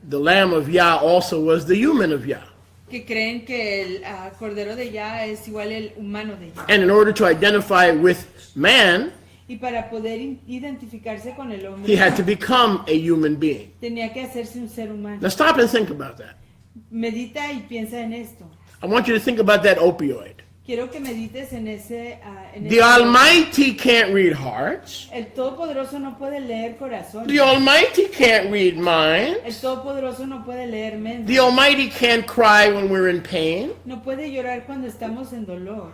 the Lamb of Yah also was the human of Yah. que creen que el cordero de Yah es igual el humano de Yah. And in order to identify with man, Y para poder identificarse con el hombre, he had to become a human being. tenía que hacerse un ser humano. Now stop and think about that. Medita y piensa en esto. I want you to think about that opioid. Quiero que medites en ese... The Almighty can't read hearts. El Todopoderoso no puede leer corazones. The Almighty can't read minds. El Todopoderoso no puede leer mentes. The Almighty can't cry when we're in pain. No puede llorar cuando estamos en dolor.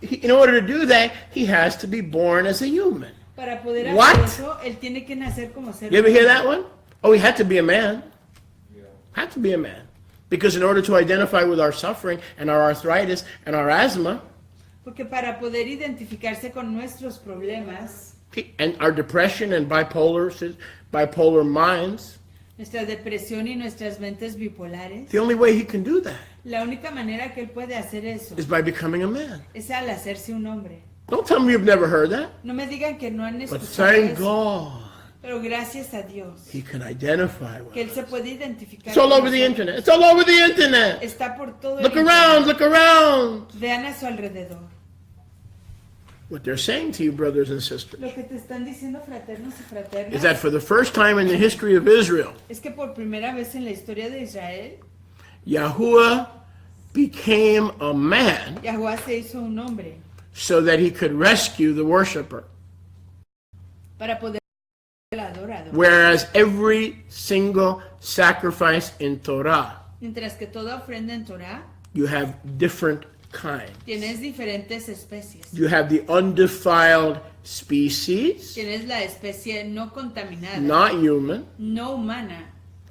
In order to do that, he has to be born as a human. Para poder hacer What? eso, él tiene que nacer como ser You ever hear humano. that one? Oh, he had to be a man. Had to be a man. Because in order to identify with our suffering and our arthritis and our asthma Porque para poder identificarse con nuestros problemas, and our depression and bipolar minds, nuestra depresión y nuestras mentes bipolares, the only way he can do that la única manera que él puede hacer eso is by becoming a man. es al hacerse un hombre. Don't tell me you've never heard that. No me digan que no han But escuchado thank eso, God pero gracias a Dios he can identify with que él us. se puede identificar. It's all con over the nosotros. internet. It's all over the internet. Está por todo Look el around, internet. look around. Vean a su alrededor. What they're saying to you, brothers and sisters, Lo que te están diciendo, fraternos y is fraternas, that for the first time in the history of Israel, es que por primera vez en la historia de Israel, Yahuwah became a man Yahuwah se hizo un hombre so that he could rescue the worshiper. para poder ser el adorador. Whereas every single sacrifice in Torah, Mientras que toda ofrenda en Torah you have different kinds. tienes diferentes especies. You have the undefiled species, Tienes la especie no contaminada, not human, no humana,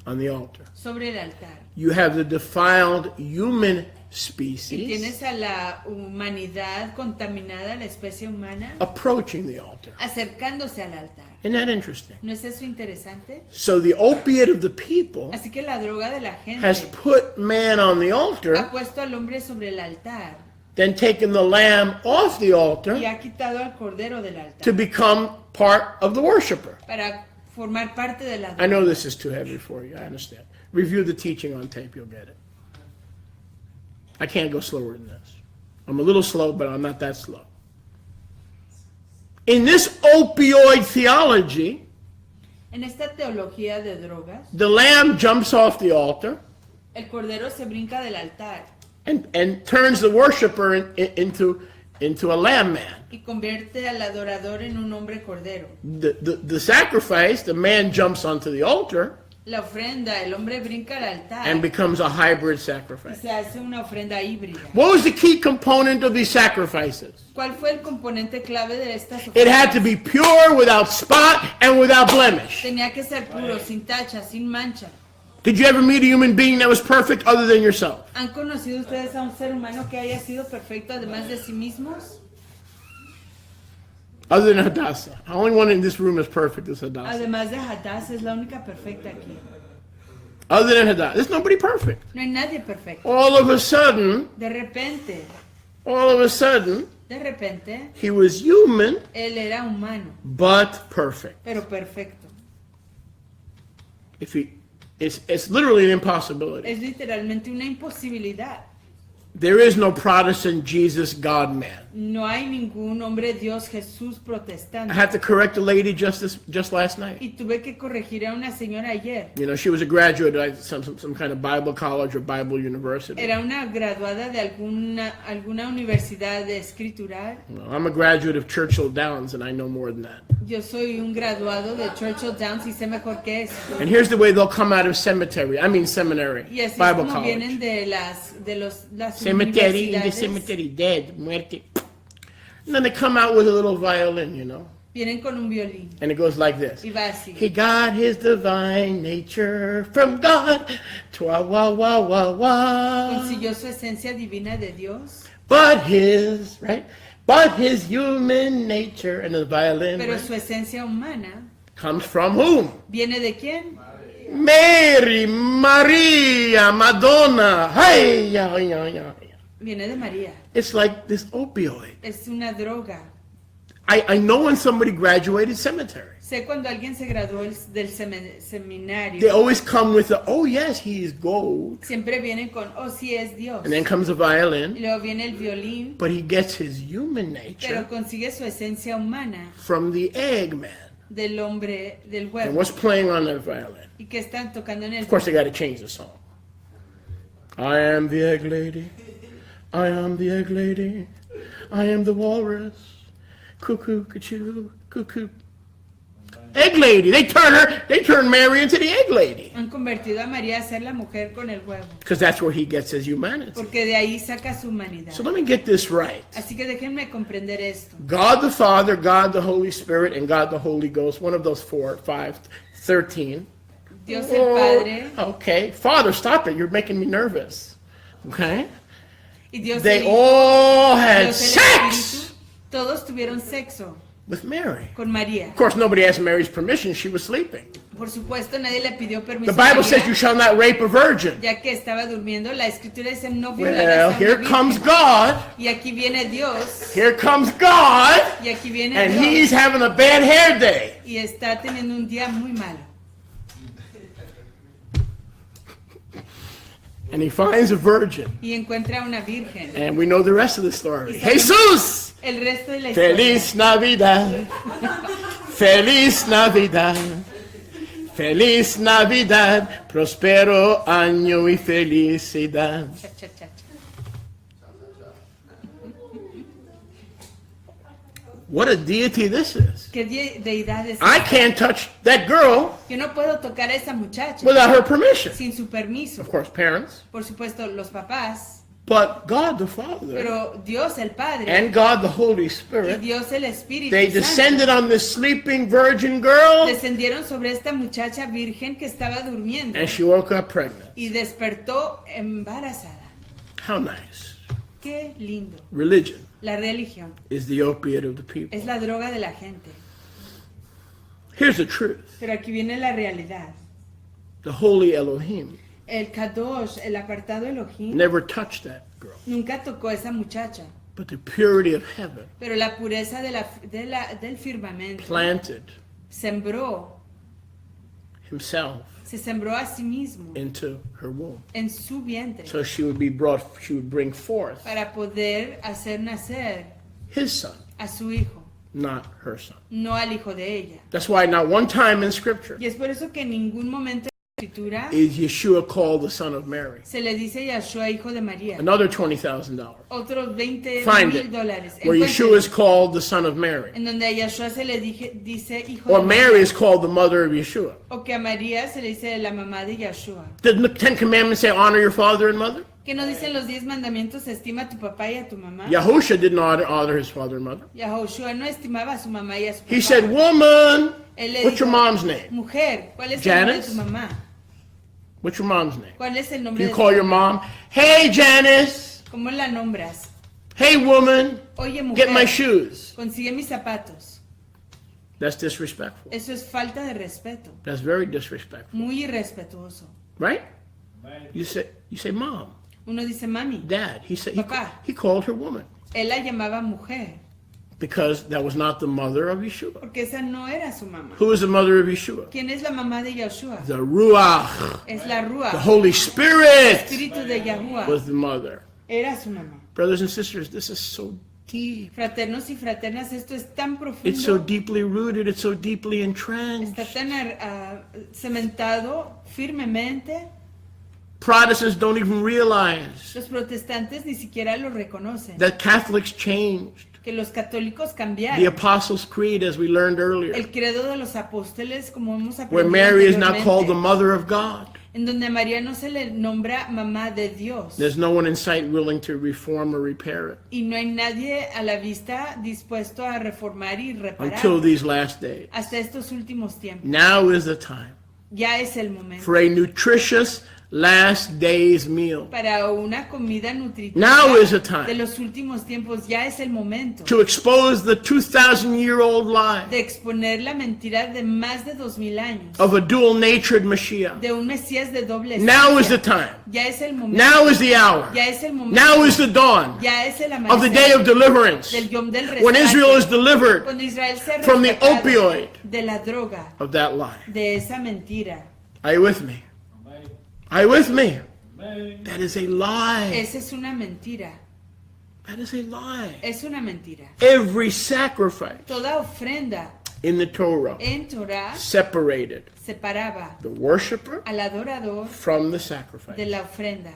on the altar. sobre el altar. You have the defiled human Y species tienes a la humanidad contaminada, la especie humana, approaching the altar. acercándose al altar. Isn't that interesting? ¿No es eso interesante? So the opiate of the people Así que la droga de la gente has put man on the ha altar, puesto al hombre sobre el altar then taken the lamb off the y altar ha quitado al cordero del to altar become part of the worshiper. para formar parte de la I know droga. this is too heavy for you. I understand. Review the teaching on tape. You'll get it. I can't go slower than this. I'm a little slow, but I'm not that slow. In this opioid theology, En esta teología de drogas, the lamb jumps off the altar el cordero se brinca del altar and turns the worshiper into a lamb man. y convierte al adorador en un hombre cordero. The sacrifice, the man jumps onto the altar La ofrenda, el hombre brinca al altar and becomes a hybrid y sacrifice. se hace una ofrenda híbrida. What was the key component of these sacrifices? ¿Cuál fue el componente clave de estas It ofrendas? had to be pure, without spot, and without blemish. Tenía que ser puro, sin tacha, sin mancha. Did you ever meet a human being that was perfect other than yourself? ¿Han conocido ustedes a un ser humano que haya sido perfecto además de sí mismos? Other than Hadassah. The only one in this room is perfect is Hadassah. Además de Hadassah, es la única perfecta aquí. Other than Hadassah. There's nobody perfect. No hay nadie perfecto. All of a sudden, De repente, he él was human, era humano, but perfect. pero perfecto. It's literally an impossibility. Es literalmente una imposibilidad. There is no Protestant Jesus God-man. No hay ningún hombre Dios Jesús I protestante. had to correct a lady just last night. Y tuve que corregir a una señora ayer. You know, she was a graduate of some kind of Bible college or Bible university. Era una graduada de alguna universidad de escritural. Well, I'm a graduate of Churchill Downs, and I know more than that. Yo soy un graduado de Churchill Downs y sé mejor que eso. And here's the way they'll come out of seminary, Y así es Bible como vienen college. de las Cemetery, in the universidades. cemetery, dead, muerte. And then they come out with a little violin, you know, Vienen con un violín. and it goes like this. Y va así. He got his divine nature from God. Twa wah wah wah wah. Consiguió su esencia divina de Dios, But his human nature, and the violin pero right, su esencia humana comes from whom? viene de quién? Mary, Maria, Madonna. Hey, yeah, yeah, yeah. Viene de María. It's like this opioid. Es una droga. I know when somebody graduated seminary. Sé cuando alguien se graduó del They seminario, always come with the, oh yes, he is gold. siempre vienen con, oh sí es Dios. And then comes a Y violin. luego viene el violín, But he gets his human nature pero consigue su esencia humana from the Eggman. del hombre del And huevo. what's playing on that violin? ¿Y que están tocando en el Of course, they got to change the song. I am the egg lady. I am the egg lady. I am the walrus. Cuckoo, cuckoo, cuckoo. Egg lady. They turn Mary into the egg lady. Han convertido a María a ser la mujer con el huevo, Because that's where he gets his humanity. porque de ahí saca su humanidad. So let me get this right. Así que déjenme comprender esto. God the Father, God the Holy Spirit, and God the Holy Ghost. One of those 4, 5, 13. Dios el Padre Okay. Father, stop it. You're making me nervous. Okay? y Dios They el Hijo, all had Dios el sex Espíritu, todos tuvieron sexo with Mary. con María. Of course, nobody asked Mary's permission. She was sleeping. Por supuesto, nadie le pidió The permiso a Bible says María, you shall not rape a virgin. ya que estaba durmiendo. La escritura dice no Well, violarás a una here virgen. comes God. Y aquí viene Dios, Here comes God. y aquí viene And Dios, he's having a bad hair day. y está teniendo un día muy malo. And he finds a virgin. Y encuentra a una virgen. And we know the rest of the story. Jesus! El resto de la historia. Feliz Navidad. Feliz Navidad. Feliz Navidad. Prospero año y felicidad. Cha, cha, cha, cha. What a deity this is. ¿Qué deidad es I esta? can't touch that girl Yo no puedo tocar a esa muchacha without her permission. sin su permiso. Of course, parents. Por supuesto, los papás, But God the Father pero Dios el Padre and God the Holy y Spirit, Dios el Espíritu they Santo descended on this sleeping virgin girl, descendieron sobre esta muchacha virgen que estaba durmiendo and she woke up pregnant. y despertó embarazada. How nice. Qué lindo. Religion La religión is the opiate of the people. es la droga de la gente. Here's the truth. Pero aquí viene la realidad. The holy Elohim El Kadosh, el apartado Elohim, never touched that girl. nunca tocó a esa muchacha. But the purity of heaven Pero la pureza del firmamento planted sembró, himself se sembró a sí mismo into her womb. en su vientre So she would bring forth para poder hacer nacer his son, a su hijo, not her son. no al hijo de ella. That's why not one time in Scripture Y es por eso que en ningún momento en la escritura is Yeshua called the son of Mary. se le dice Yahshua hijo de María. Another $20,000. Otros Find it. $20,000. Where Yeshua is called the son of Mary. En donde a Yahshua se le dice hijo Or de Mary María. is called the mother of Yeshua. O que a María se le dice la mamá de Yahshua. Didn't the Ten Commandments say honor your father and mother? ¿Qué no dicen los 10 mandamientos? Estima a tu papá y a tu mamá. Yahusha didn't honor his father and mother. Yahushua no estimaba a su mamá y a su papá. He said, woman, Él le what's your dijo, mom's name? Mujer, ¿cuál es el nombre de Janice? tu mamá? What's your mom's name? ¿Cuál es el nombre You de call tu your mamá? mom, hey Janice, ¿Cómo la nombras? hey woman, Oye, mujer, get my shoes. consigue mis zapatos. That's disrespectful. Eso es falta de respeto. That's very disrespectful, Muy irrespetuoso. right? You say mom, Uno dice mami. dad. Papá. He called her woman Él la llamaba mujer. because that was not the mother of Yeshua. Porque esa no era su mamá. Who is the mother of Yeshua? ¿Quién es la mamá de Yahshua? The Ruach, Es la Rúa. the Holy Spirit Espíritu de Yahuwah. was the mother. Era su mamá. Brothers and sisters, this is so deep. Fraternos y fraternas, esto es tan It's so profundo. deeply rooted. It's so deeply Está entrenched. tan cementado firmemente. Protestants don't even realize Los protestantes ni siquiera lo reconocen. that Catholics changed Que los católicos the cambiaron. Apostles' Creed, as we learned earlier, El credo de los apóstoles, como hemos where aprendido Mary is now anteriormente, called the mother of God. en donde a María no se le nombra mamá de Dios. There's no one in sight willing to reform or repair it Y no hay nadie a la vista dispuesto a reformar y reparar. until these last days. Hasta estos últimos tiempos. Now is the time Ya es el momento for a nutritious, last day's meal. para una comida nutritiva Now is the time de los últimos tiempos. Ya es el momento to expose the 2,000-year-old lie de exponer la mentira de más de 2000 años of a dual-natured Mashiach. de un Mesías de doble Now is esencia. the time. Ya es el momento. Now is the hour. Ya es el momento. Now is the dawn Ya es el of the day amanecer of deliverance, del yom del when rescate. Israel is delivered Cuando Israel sea from the rescatado opioid de la droga, of that lie. de esa mentira. Are you with me? Are you with me? That is a lie. Esa es una mentira. That is a lie. Es una mentira. Every sacrifice Toda ofrenda in the Torah en Torah separated separaba the worshiper al adorador from the de sacrifice. la ofrenda.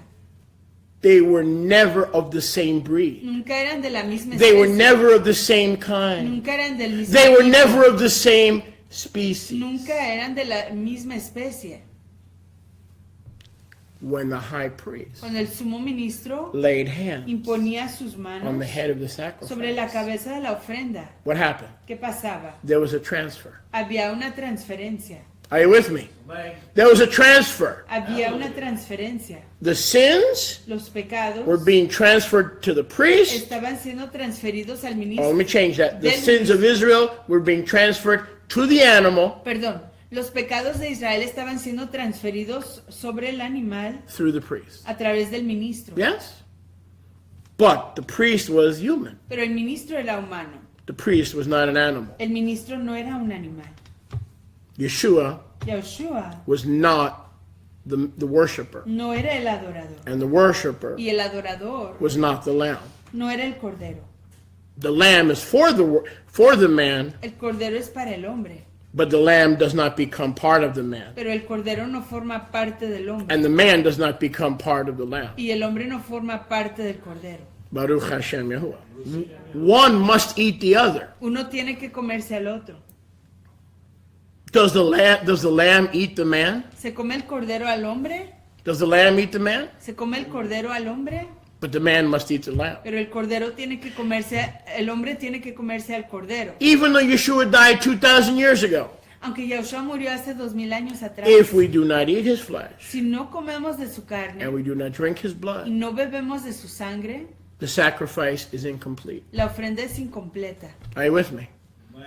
They were never of the same breed. Nunca eran de la misma They were especie. never of the same kind. Nunca eran del mismo They were tipo. never of the same species. Nunca eran de la misma especie. When the high priest Cuando el sumo ministro laid hands imponía sus on manos the head of the sobre la sacrifice, cabeza de la ofrenda, what happened? ¿qué pasaba? There was a transfer. Había una transferencia. Are you with me? There was a transfer. Había una transferencia. The sins Los pecados were being transferred to the priest. estaban siendo transferidos al Oh, let ministro. me change that. The Del sins of Israel were being transferred to the animal Perdón, los pecados de Israel estaban siendo transferidos sobre el animal through the priest. a través del ministro. Yes? But the priest was human. Pero el ministro era humano. The priest was not an animal. El ministro no era un animal. Yeshua Yahushua was not the worshiper. no era el adorador. And the worshiper Y el adorador was not the lamb. no era el cordero. The lamb is for the man, El cordero es para el hombre. but the lamb does not become part of the man. Pero el cordero no forma parte del hombre. And the man does not become part of the lamb. Y el hombre no forma parte del cordero. Baruch Hashem Yahuwah. One must eat the other. Uno tiene que comerse al otro. Does the lamb eat the man? ¿Se come el cordero al hombre? Does the lamb eat the man? ¿Se come el cordero al hombre? But the man must eat the lamb. Pero el cordero tiene que comerse, el hombre tiene que comerse al cordero. Even though Yeshua died 2,000 years ago, Aunque Yahushua murió hace 2000 años atrás, if we do not eat his flesh si no comemos de su carne and we do not drink his y blood, no bebemos de su sangre, the sacrifice is incomplete. la ofrenda es incompleta. Are you with me?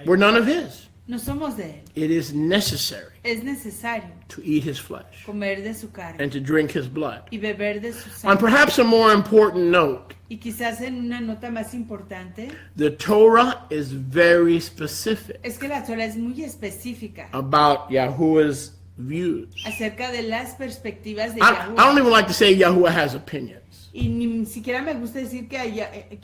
We're none of his. No somos de él. It is necessary Es necesario to eat his flesh comer de su carne and to drink his blood. y beber de su On sangre. perhaps a more important note, Y quizás en una nota más importante, the Torah is very specific es que la Torah es muy específica about Yahuwah's views. acerca de las perspectivas de I don't Yahuwah. even like to say Yahuwah has opinions. Y ni siquiera me gusta decir que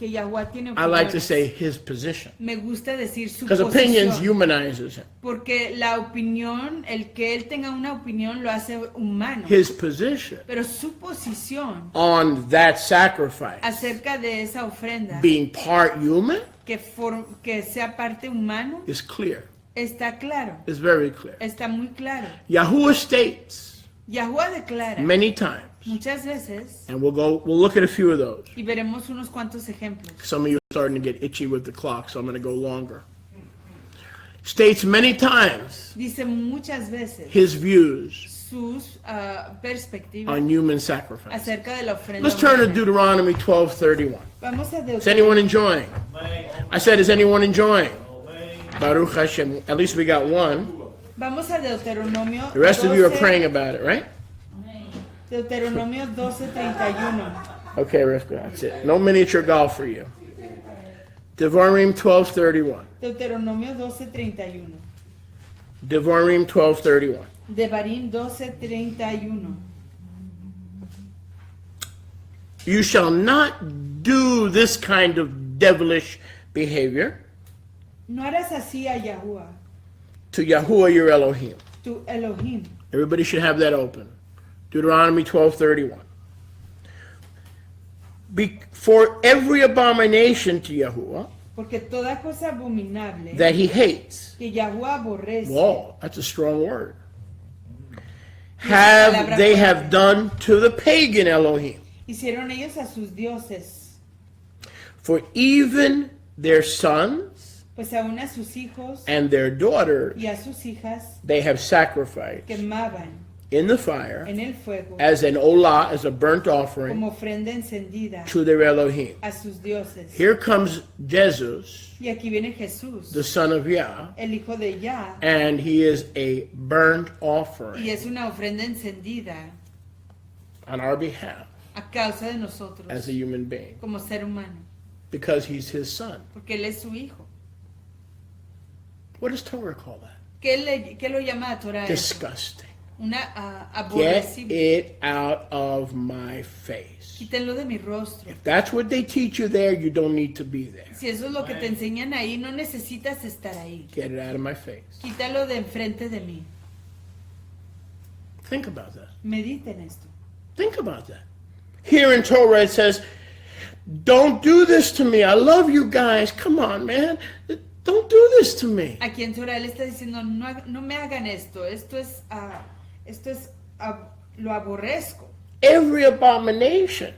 Yahuwah tiene I like to opiniones. say his position. Me gusta decir su Because opinions posición. humanizes him. Porque la opinión, el que él tenga una opinión lo hace humano. His position Pero su posición on that sacrifice acerca de esa ofrenda, being part human que sea parte humano, is clear. está claro. It's very clear. Está muy claro. Yahuwah states Yahuwah declara many times, muchas veces, and we'll look at a few of those. y veremos unos cuantos ejemplos. Some of you are starting to get itchy with the clock, so I'm going to go longer. States many times Dice muchas veces his views sus perspectivas on human sacrifice. acerca de la ofrenda Let's turn to humana. Deuteronomy 12:31. Vamos a Is anyone enjoying? I said, is anyone enjoying? Baruch Hashem. At least we got one. Vamos a Deuteronomio The rest of you are 12, praying about it, right? Deuteronomio 12:31. Okay, Rivka, that's it. No miniature golf for you. Devarim 12:31. Deuteronomio 12:31. Devarim 12:31. Devarim 12:31. You shall not do this kind of devilish behavior No harás así a Yahuwah, to Yahuwah your Elohim. tu Elohim. Everybody should have that open. Deuteronomy 12:31. For every abomination to Yahuwah Porque toda cosa abominable that he hates. que Yahuwah aborrece, Whoa, that's a strong word. They have done to the pagan Elohim. hicieron ellos a sus dioses, For even their sons pues aún a sus hijos and their daughters y a sus hijas they have sacrificed quemaban in the fire en el fuego as an olah, as a burnt offering como ofrenda encendida to their Elohim. a sus dioses. Here comes Jesus, Y aquí viene Jesús, the son of Yah, el hijo de Yah, and he is a burnt offering y es una ofrenda encendida on our behalf a causa de nosotros as a human being como ser humano, because he's his son. porque él es su hijo. What does Torah call that? ¿Qué lo llama la Torah? Disgusting. Una Get aborrecible. it out of my face. Quítenlo de mi rostro. If that's what they teach you there, you don't need to be there. Si eso es lo que te enseñan ahí, no necesitas estar ahí. Get it out of my face. Quítalo de enfrente de mí. Think about that. Mediten esto. Think about that. Here in Torah it says, don't do this to me. I love you guys. Come on, man. Don't do this to me. Aquí en Torah él está diciendo, no me hagan esto. Esto es lo aborrezco. Every abomination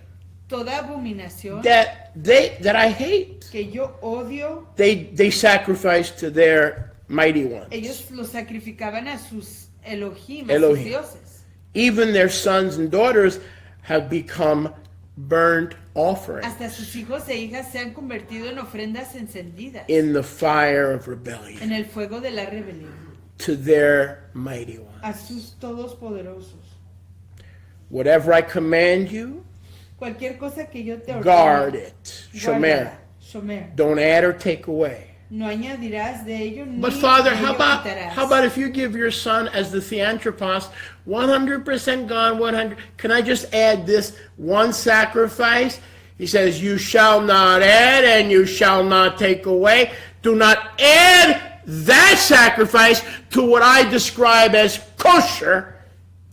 Toda abominación that I hate, que yo odio, they sacrifice to their mighty ones. ellos lo sacrificaban a sus Elohim, a sus Elohim. dioses. Even their sons and daughters have become burnt offerings Hasta sus hijos e hijas se han convertido en ofrendas encendidas in the fire of rebellion en el fuego de la rebelión to their mighty ones. a sus todos poderosos. Whatever I command you, Cualquier cosa que yo te guard ordene, it. Shomer. shomer. Don't add or take away. No añadirás de ello ni But Father, de ello quitarás. how about if you give your son as the theanthropos, 100% gone, 100? Can I just add this one sacrifice? He says, you shall not add and you shall not take away. Do not add that sacrifice to what I describe as kosher,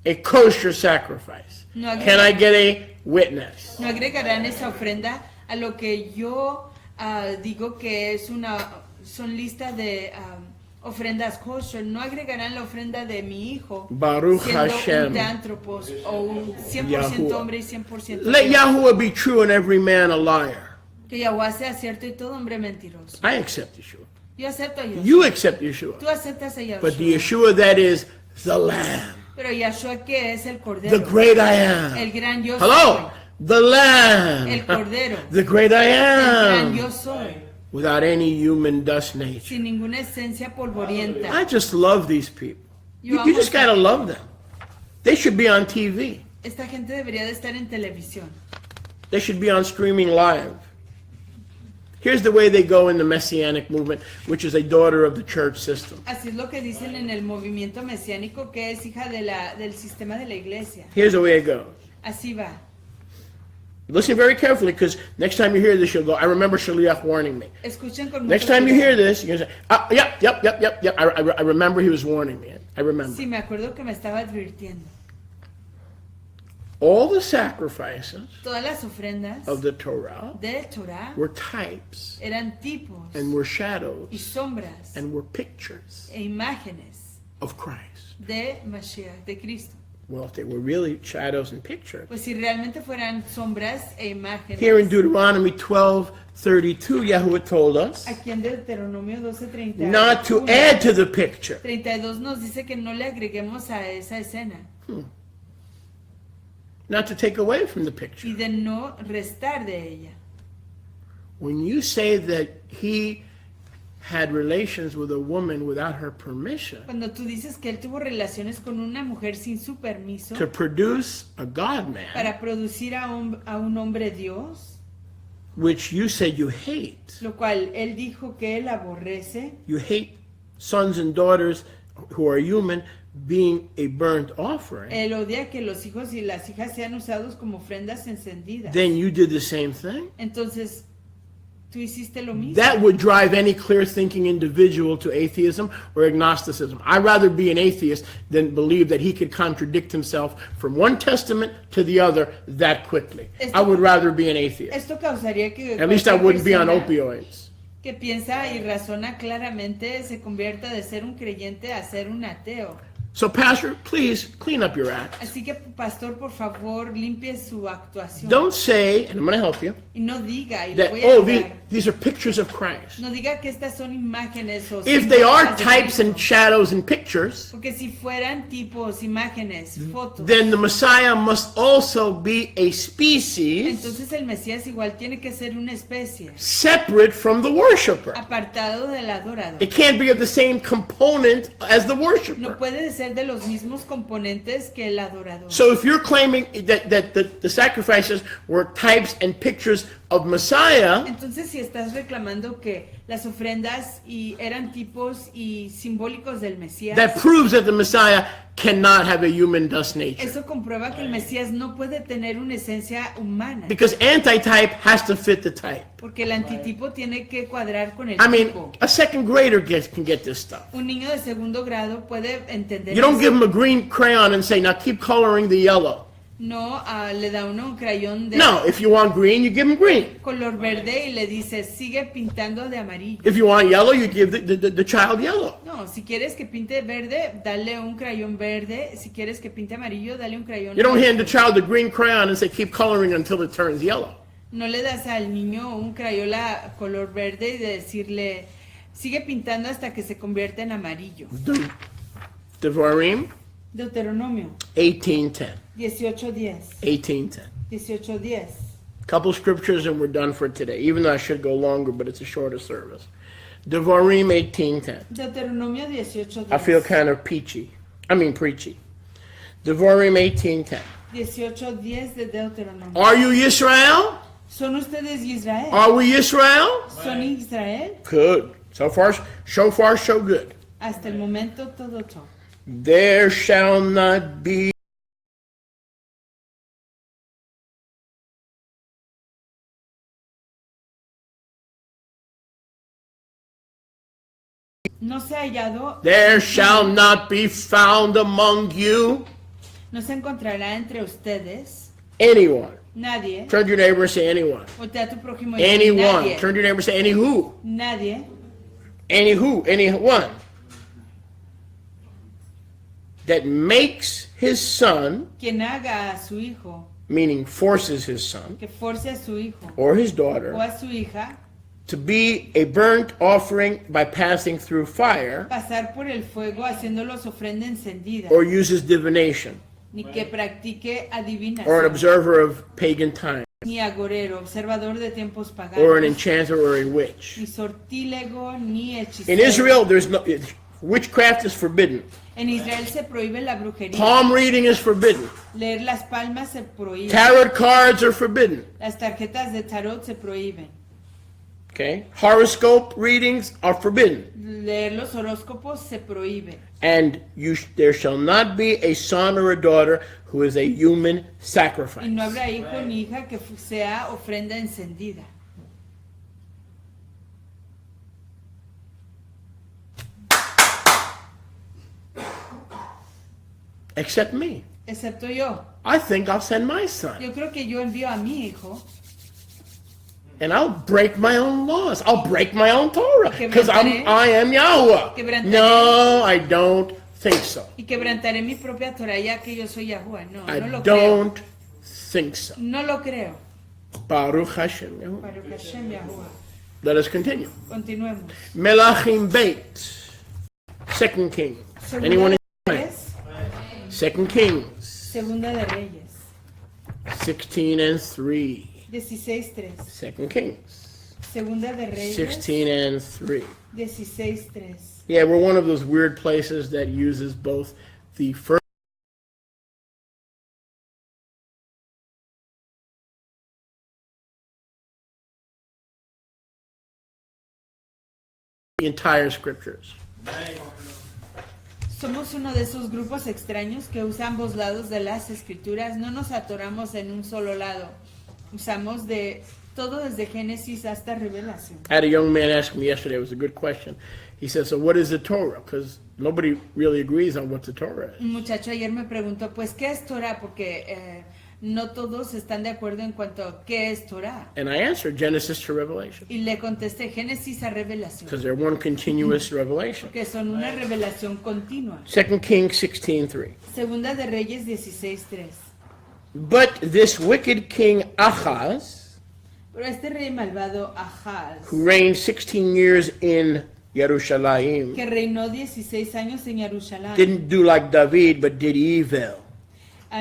a kosher sacrifice. No Can I get a witness? No agregarán esa ofrenda a lo que yo digo que es son listas de ofrendas kosher. No agregarán la ofrenda de mi hijo Baruch siendo Hashem. un teántropos o un 100% Yahuwah. hombre y 100% Let Dios. Yahuwah be true and every man a liar. Que Yahuwah sea cierto y todo hombre mentiroso. I accept Yeshua. Yo acepto a Yeshua. You accept Yeshua. Tú aceptas a Yeshua. But the Yeshua that is the Lamb, Pero Yeshua que es el the cordero. great I am. El gran yo Hello, soy. the Lamb, El cordero. the great I El gran am, yo soy. without any human dust nature. Sin ninguna esencia polvorienta. I just love these people. Yo You amo just gotta love them. They should be on TV. Esta gente debería de estar en televisión. They should be on streaming live. Here's the way they go in the Messianic movement, which is a daughter of the church system. Así es lo que dicen en el movimiento mesiánico, que es hija del sistema de la iglesia. Here's the way it goes. Así va. Listen very carefully, because next time you hear this, you'll go, I remember Shaliach warning me. Escuchen con Next mucho time you hear cuidado. this, you're going to say, yep. I remember he was warning me. I remember. Sí, me acuerdo que me estaba advirtiendo. All the sacrifices Todas las ofrendas of the Torah de Torah were types eran tipos and were y shadows sombras and were pictures e imágenes of Christ. de Mashiach, de Cristo. Well, if they were really shadows and pictures. Pues si realmente fueran sombras e imágenes. Here in Deuteronomy 12:32, Yahuwah told us Aquí en Deuteronomio 12:32 not to add to the picture. 32 nos dice que no le agreguemos a esa escena Not to take away from the y picture. de no restar de ella. When you say that he had relations with a woman without her permission Cuando tú dices que él tuvo relaciones con una mujer sin su permiso to produce a God-man, para producir a un hombre Dios, which you said you hate. lo cual él dijo que él aborrece, You hate sons and daughters who are human being a burnt offering. él odia que los hijos y las hijas sean usados como ofrendas encendidas. Then you did the same thing. Entonces, tú hiciste lo mismo. That would drive any clear-thinking individual to atheism or agnosticism. I'd rather be an atheist than believe that he could contradict himself from one testament to the other that quickly. I would rather be an atheist. Esto causaría que At least I cualquier wouldn't be on persona opioids. que piensa y razona claramente se convierta de ser un creyente a ser un ateo. So, Pastor, please clean up your act. Así que, pastor, por favor, limpie su actuación. Don't say, and I'm going to help you, Y no diga, y le that, voy a oh, ayudar. these are pictures of Christ. No diga que estas son imágenes o If they are símbolos de types Cristo. and shadows and pictures, Porque si fueran tipos, imágenes, fotos, then the Messiah must also be a species entonces el Mesías igual tiene que ser una especie, separate from the worshiper. apartado del adorador. It can't be of the same component as the No worshiper. puede ser de los mismos componentes que el adorador. So if you're claiming that the sacrifices were types and pictures of Messiah, Entonces, si estás reclamando que las ofrendas eran tipos y simbólicos del Mesías, that proves that the Messiah cannot have a human dust nature. eso comprueba que el Mesías no puede tener una esencia humana, Because anti-type has to fit the type. porque el antitipo tiene que cuadrar con el I mean, tipo. a second grader can get this stuff. Un niño de segundo grado puede entender You don't eso. give him a green crayon and say, now keep coloring the yellow. No, le da uno un crayón de No, if you want green, you give him green. color verde y le dice, sigue pintando de amarillo. If you want yellow, you give the child yellow. No, si quieres que pinte verde, dale un crayón verde. Si quieres que pinte amarillo, dale un crayón You don't hand the amarillo. child a green crayon and say, keep coloring until it turns yellow. No le das al niño un crayola color verde y de decirle, sigue pintando hasta que se convierta en amarillo. Devarim Deuteronomio 18:10. 18:10. 18:10. 18:10. Couple scriptures and we're done for today. Even though I should go longer, but it's a shorter service. Devarim 18:10. Deuteronomio 18:10. I feel kind of preachy. Devarim 18:10. 18:10 de Deuteronomio. Are you Israel? ¿Son ustedes Israel? Are we Israel? ¿Son Israel? Good. So far, so good. Hasta el momento todo top. There shall not be No se ha hallado, there shall not be found among you no se encontrará entre ustedes anyone. nadie. Turn to your neighbor and say anyone. Voltea a tu prójimo y Anyone. nadie. Turn to your neighbor and say any who. Nadie Any who. Anyone. That makes his son, quien haga a su hijo, meaning forces his son que force a su hijo or his o daughter, a su hija to be a burnt offering by passing through fire, pasar por el fuego haciéndolos ofrenda encendida, or uses divination, ni que practique or an adivinación, observer of pagan time, ni agorero, observador de tiempos or an paganos, enchanter or a witch. ni sortílego, ni In hechicero. Israel, witchcraft is forbidden. En Israel se prohíbe la brujería. Palm reading is forbidden. Leer las palmas se prohíbe. Tarot cards are forbidden. Las tarjetas de tarot se prohíben. Okay? Horoscope readings are forbidden. Leer los horóscopos se prohíbe. And there shall not be a son or a daughter who is a human sacrifice. Y no habrá hijo ni hija que sea ofrenda encendida. Except me. Excepto yo. I think I'll send my son. Yo creo que yo envío a mi hijo. And I'll break my own laws. I'll break my own Torah. Because Quebrantaré. I am Yahweh. Quebrantaré. No, I don't think so. Y quebrantaré mi propia Torah ya que yo soy Yahuwah. No, I no lo creo. don't think so. No lo creo. Baruch Hashem. Yahuwah. Baruch Hashem Yahuwah. Let us continue. Continuemos. Melachim Beit. 2 Kings. Segunda Anyone de in Reyes. 2 Kings. Segunda de Reyes. 16:3. 16:3. 2 Kings. Segunda de Reyes. 16:3. 16:3. Yeah, we're one of those weird places that uses both the first the entire scriptures. Somos uno de esos grupos extraños que usa ambos lados de las escrituras. No nos atoramos en un solo lado. Usamos de todo desde Génesis hasta Revelación. I had a young man ask me yesterday, it was a good question. He said, so what is the Torah? Because nobody really agrees on what the Torah is. Un muchacho ayer me preguntó, pues, ¿qué es Torah? Porque no todos están de acuerdo en cuanto a qué es Torah. And I answered Genesis to Revelation. Y le contesté Génesis a Revelación, Because they're one continuous revelation. que son una revelación continua. 2 Kings 16:3. Segunda de Reyes 16:3. But this wicked king Ahaz, Pero este rey malvado Ahaz, who reigned 16 years in Jerusalem, que reinó 16 años en Jerusalén, didn't do like David, but did evil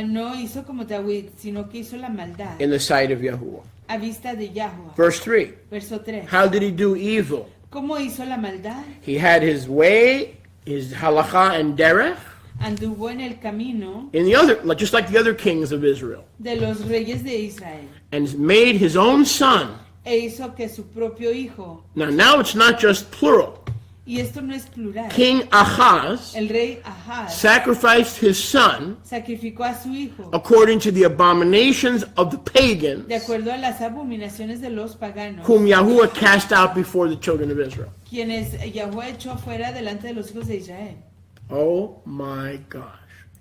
no hizo como David, sino que hizo la maldad in the sight of Yahuwah. a vista de Yahweh. Verse 3. Verso 3. How did he do evil? ¿Cómo hizo la maldad? He had his way, his halacha and derech, Anduvo en el camino in the other, just like the other kings of Israel, de los reyes de Israel and made his own son. e hizo que su propio hijo, Now it's not just plural. y esto no es plural, King Ahaz el rey Ahaz sacrificed his son sacrificó a su hijo according to the abominations of the pagans, de acuerdo a las abominaciones de los paganos, whom Yahuwah cast out before the children of Israel. quienes Yahweh echó fuera delante de los hijos de Israel. Oh my gosh.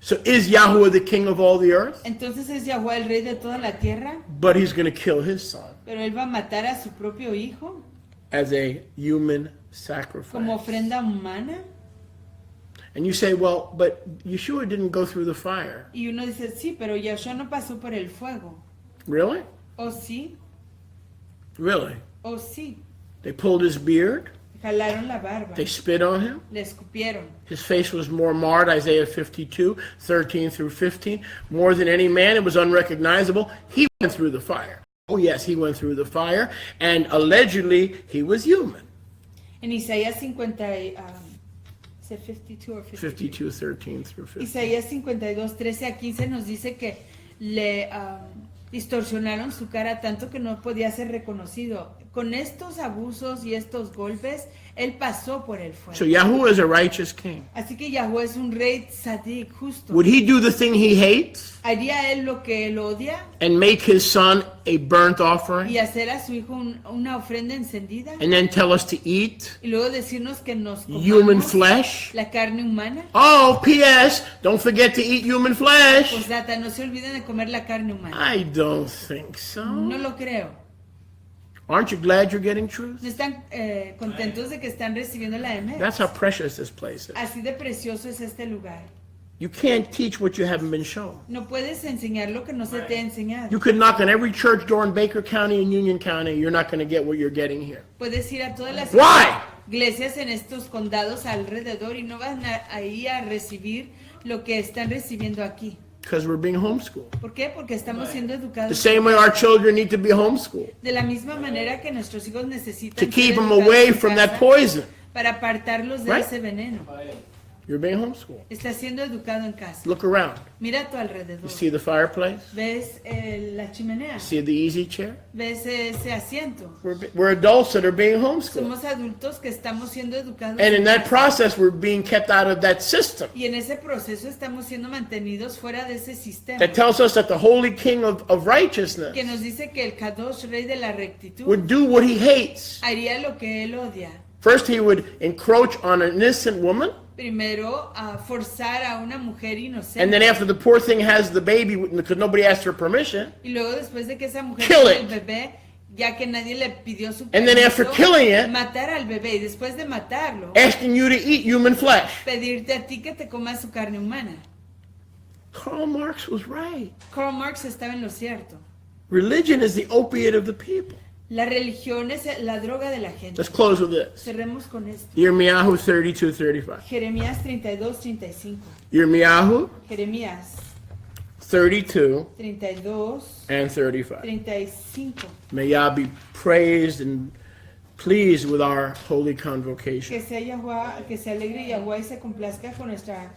So is Yahuwah the king of all the earth? Entonces es Yahweh el rey de toda la tierra, But he's going to kill his son pero él va a matar a su propio hijo as a human como sacrifice. ofrenda humana. And you say, well, but Yeshua didn't go through the fire. Y uno dice, sí, pero Yahshua no pasó por el fuego. Really? ¿O sí? Really? ¿O sí? They pulled his beard. Jalaron la barba, They spit on him. le escupieron. His face was more marred, Isaiah 52, 13 through 15. More than any man, it was unrecognizable. He went through the fire. Oh yes, he went through the fire. And allegedly, he was human. En Isaías 50, ¿es el 52 o 52, 13 through 15. Isaías 52, 13 a 15 nos dice que le distorsionaron su cara tanto que no podía ser reconocido. Con estos abusos y estos golpes, él pasó por el fuego. So Yahuwah is a righteous king. Así que Yahweh es un rey tzadik, justo. Would he do the thing he hates ¿Haría él lo que él odia and make his son a burnt offering y hacer a su hijo una ofrenda encendida? and then tell us to eat Y luego decirnos que nos human comamos flesh? la carne humana. Oh, P.S. Don't forget to eat human flesh. Pues data, no se olviden de comer la carne humana. I don't think so. No lo creo. Aren't you glad you're getting truth? ¿No están contentos de que están recibiendo la M? That's how precious this place is. Así de precioso es este lugar. You can't teach what you haven't been shown. No puedes enseñar lo que no se te ha enseñado. You could knock on every church door in Baker County and Union County. You're not going to get what you're getting here. Puedes ir a todas las Why? iglesias en estos condados alrededor y no van ahí a recibir lo que están recibiendo aquí. Because we're being homeschooled. ¿Por qué? Porque estamos siendo The educados same way our children need to be homeschooled. de la misma manera que nuestros hijos necesitan To ser keep them educados away en from casa that poison. para apartarlos de Right? ese veneno. You're being homeschooled. Estás siendo educado en casa. Look around. Mira a tu alrededor. You see the fireplace? ¿Ves la chimenea? You see the easy chair? ¿Ves ese asiento? We're adults that are being homeschooled. Somos adultos que estamos siendo educados And in en that casa. process, we're being kept out of that system Y en ese proceso estamos siendo mantenidos fuera de ese sistema that tells us that the holy king of righteousness que nos dice que el Kadosh, rey de la rectitud, would do what he hates. haría lo que él odia. First, he would encroach on an innocent woman. Primero, a forzar a una mujer And inocente. then after the poor thing has the baby, because nobody asked her permission, Y luego después de que esa mujer Kill tiene el it. bebé, ya que nadie le pidió su And then after killing it, matar al bebé. Y después de matarlo, asking you to eat human flesh. pedirte a ti que te comas su carne humana. Karl Marx was right. Karl Marx estaba en lo cierto. Religion is the opiate of the people. La religión es la droga de la gente. Let's close with this. Cerremos con esto. Yirmiyahu 32:35. Jeremías 32, 35. Yirmiyahu Jeremías 32 32, and 35. 35. May Yah be praised and pleased with our holy convocation. Que sea Yahweh, que se alegre Yahweh y se complazca con nuestra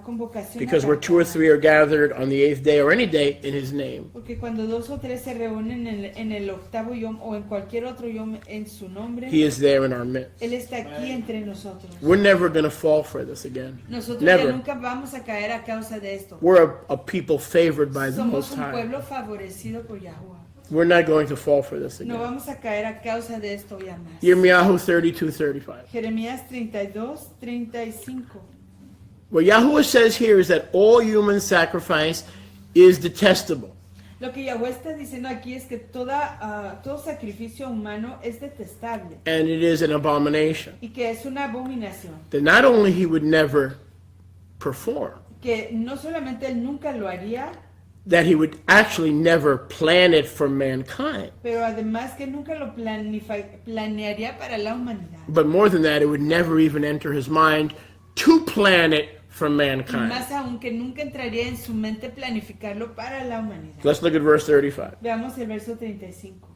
convocación. Because where two or three are gathered on the 8th day or any day in his name, Porque cuando dos o tres se reúnen en el octavo yom o en cualquier otro yom en su nombre, he is there in our midst. Él está aquí entre nosotros. We're never going to fall for this again. Nosotros ya Never. nunca vamos a caer a causa de esto. We're a people favored by the Somos Most un High. pueblo favorecido por Yahweh. We're not going to fall for this No again. vamos a caer a causa de esto ya más. Yirmiyahu 32:35. Jeremías 32, 35. What Yahuwah says here is that all human sacrifice is detestable. Lo que Yahweh está diciendo aquí es que todo sacrificio humano es detestable and it is an abomination. y que es una abominación. That not only he would never perform, Que no solamente él nunca lo haría, that he would actually never plan it for mankind. pero además que nunca lo planearía para la humanidad. But more than that, it would never even enter his mind to plan it for Y mankind. más aún que nunca entraría en su mente planificarlo para la humanidad. Let's look at verse 35. Veamos el verso 35.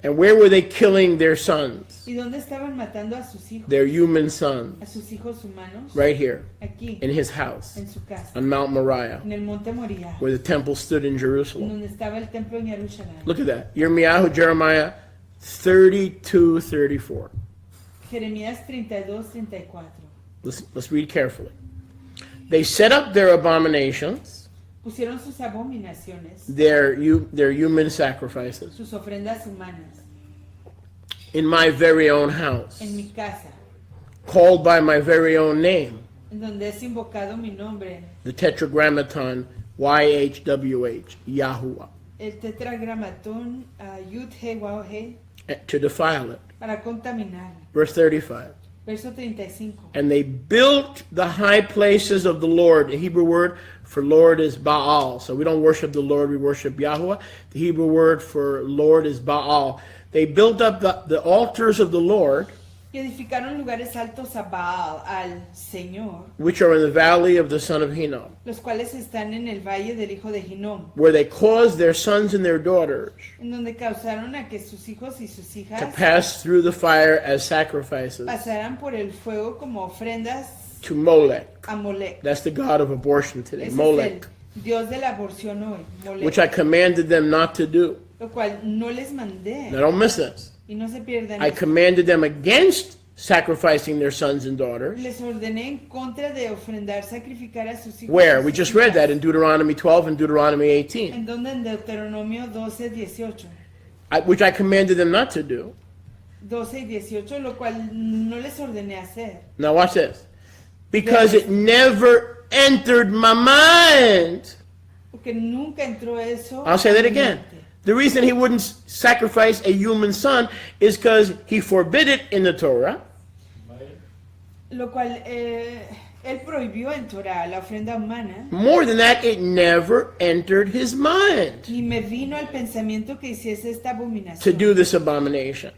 And where were they killing their sons? ¿Y dónde estaban matando a sus hijos? Their human sons. A sus hijos humanos. Right here, Aquí, in his house, en su casa, on Mount Moriah, en el monte Moriah, where the temple stood in en Jerusalem. donde estaba el templo en Jerusalén. Look at that. Yirmiyahu, Jeremiah 32, 34. Jeremías 32, 34. Let's read carefully. They set up their abominations, Pusieron sus abominaciones, their human sacrifices, sus ofrendas humanas, in my very own house, en mi casa, called by my very own name, en donde es invocado mi nombre, the Tetragrammaton YHWH, Yahuwah, el tetragramatón Yud He Waw He, to defile it. para contaminar. Verse 35. Verso 35. And they built the high places of the Lord. The Hebrew word for Lord is Baal. So we don't worship the Lord, we worship Yahuwah. The Hebrew word for Lord is Baal. They built up the altars of the Lord, Y edificaron lugares altos a Baal, al Señor, which are in the valley of the son of Hinnom, los cuales están en el valle del hijo de Hinnom, where they caused their sons and their daughters en donde causaron a que sus hijos y sus to hijas pass through the fire as sacrifices pasaran por el fuego como ofrendas to Molech. a Molech. That's the god of abortion today, Ese es Molech, el Dios de la aborción hoy, Molech, which I commanded them not to do. lo cual no les mandé. Now don't miss this. Y no se pierdan. I commanded them against sacrificing their sons and daughters. Les ordené en contra de ofrendar, sacrificar a sus hijos. Where? y We sus just read hijas. that in Deuteronomy 12 and Deuteronomy 18, En donde en Deuteronomio 12, 18. which I commanded them not to do. 12 y 18, lo cual no les ordené hacer. Now watch this. Because it never entered my mind. Porque nunca entró eso. I'll say a that mi again. mente. The reason he wouldn't sacrifice a human son is because he forbid it in the Torah. Lo cual él prohibió en Torah la ofrenda humana. More than that, it never entered his mind Ni me vino al pensamiento que hiciese esta to abominación. do this abomination,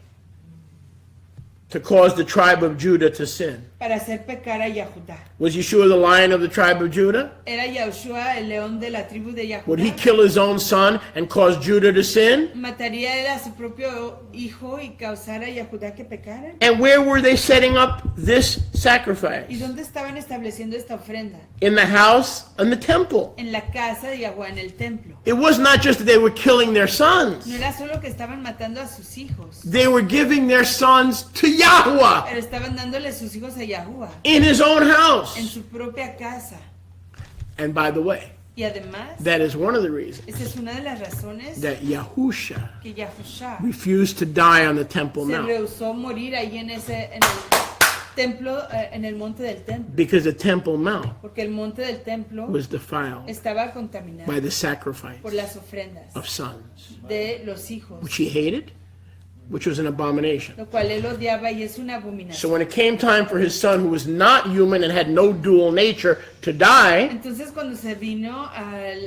to cause the tribe of Judah to sin. Para hacer pecar a Yahudá. Was Yeshua the lion of the tribe of Judah? Era Yahushua el león de la tribu de Yahudá. Would he kill his own son and cause Judah to sin? ¿Mataría él a su propio hijo y causar a Yahudá que pecara? And where were they setting up this ¿Y sacrifice? dónde estaban estableciendo esta ofrenda? In the house and the temple. En la casa de Yahuwah, en el templo. It was not just that they were killing their sons. No era solo que estaban matando a sus hijos, They were giving their sons to Yahuwah pero estaban dándole sus hijos a Yahuwah, in his own en house. su propia casa. And by the way, Y además, that is one of the reasons esa es una de las razones that Yahusha que Yahushua refused to die on the Temple se Mount. rehusó morir ahí en el templo, en el monte del templo, Because the Temple Mount porque el monte del templo was defiled estaba contaminado by the sacrifice por las ofrendas of sons, de los hijos, which he hated, which was an abomination. lo cual él odiaba y es una So abominación. when it came time for his son, who was not human and had no dual nature, to die, Entonces cuando se vino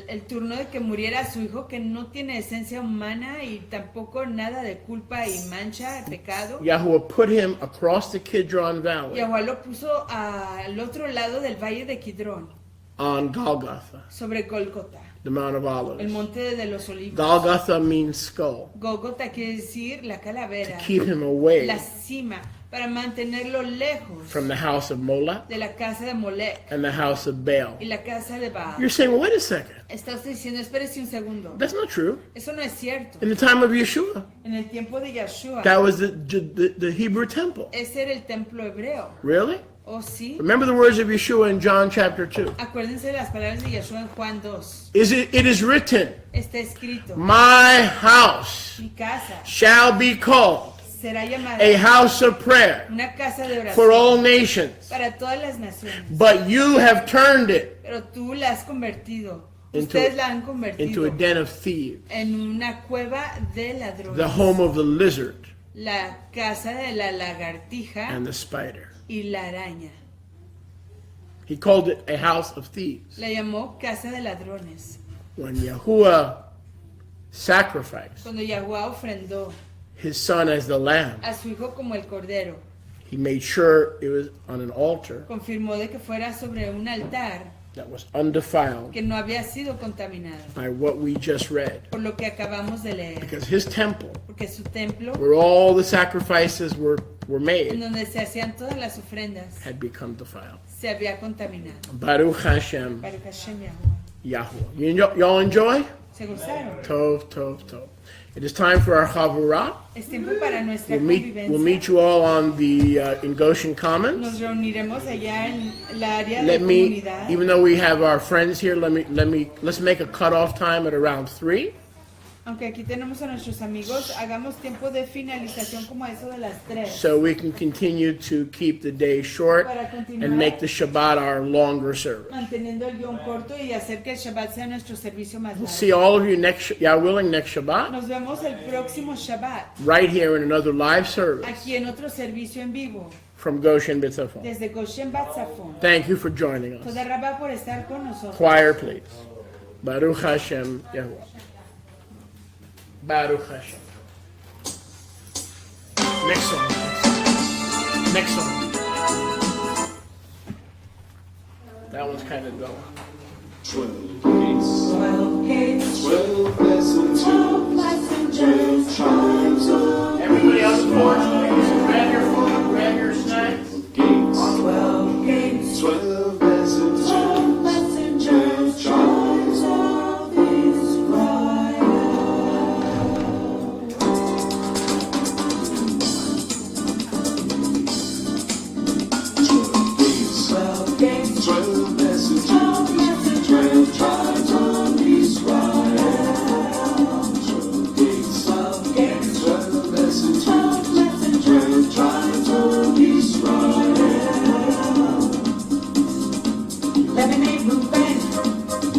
el turno de que muriera su hijo, que no tiene esencia humana y tampoco nada de culpa y mancha, pecado, Yahuwah put him across the Kidron Valley Yahuwah lo puso al otro lado del valle de Kidrón, on Golgotha, sobre Golgota, the Mount of el Olives. monte de los olivos. Golgotha means skull. Golgota quiere decir la To calavera, keep him away la cima, para mantenerlo lejos from the house of Moloch de la casa de Molech and the house of Baal. y la casa de Baal. You're saying, well, wait a second. Está usted diciendo, espérese un segundo. That's not true. Eso no es cierto. In the time of Yeshua, En el tiempo de Yahshua, that was the Hebrew temple. ese era el templo hebreo. Really? ¿Oh sí? Remember the words of Yeshua in John chapter 2. Acuérdense de las palabras de Yahshua en Juan 2. It is written, Está escrito, my house mi casa shall be called será llamada a house of prayer una casa de for all oración nations. para todas las naciones. But you have turned it Pero tú la has convertido Ustedes la han into a convertido den of thieves, en una cueva de ladrones. the home of the lizard La casa de la lagartija and the spider. y la araña. He called it a house of thieves. La llamó casa de ladrones. When Yahuwah sacrificed Cuando Yahuwah ofrendó his son as the lamb, a su hijo como el cordero, he made sure it was on an altar confirmó de que fuera sobre un altar that was undefiled que no había sido contaminado, by what we just read. por lo que acabamos de leer. Because his temple, Porque su templo, where all the sacrifices were en made, donde se hacían todas las ofrendas, had become defiled. se había contaminado. Baruch Hashem, Baruch Hashem Yahuwah. Yahuwah. Y'all enjoy? ¿Se gozaron? Tov, tov, tov. It is time for our chavurah. Es tiempo para nuestra We'll convivencia. meet you all on the in Goshen Nos Commons. reuniremos allá en la área de Let me, comunidad. even though we have our friends here, let's make a cutoff time at around 3. Aunque aquí tenemos a nuestros amigos, hagamos tiempo de finalización como a eso de las 3. So we can continue to keep the day short Para continuar and make the Shabbat our longer service. manteniendo el guión corto y hacer que el Shabbat sea nuestro servicio más largo. See all of you next, Yah willing, next Shabbat, Nos vemos el próximo Shabbat, right here in another live service aquí en otro servicio en vivo, from Goshen B'Tzafon. desde Goshen Bat Zafon. Thank you for joining us. Toda Rabá por estar con nosotros. Choir, please. Baruch Hashem Yahuwah. Baruch Hashem. Next song. Next song. That one's kind of dull. 12 gates, 12 gates, 12 messengers, 12 messengers, 12 tribes of Everybody on the porch, please grab your food, grab your snacks. gates, 12 gates, 12 messengers, 12 messengers, tribes of Israel. 12 gates, 12 messengers, 12 messengers, 12 tribes of Israel. 12 gates, 12 gates, 12 messengers, 12 messengers, 12 tribes of Israel. Lebanon, Reuben,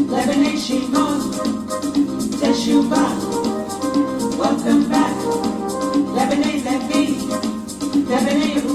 Lebanon, Shimon, Teshuvah, welcome back. Lebanon, Levi, Lebanon,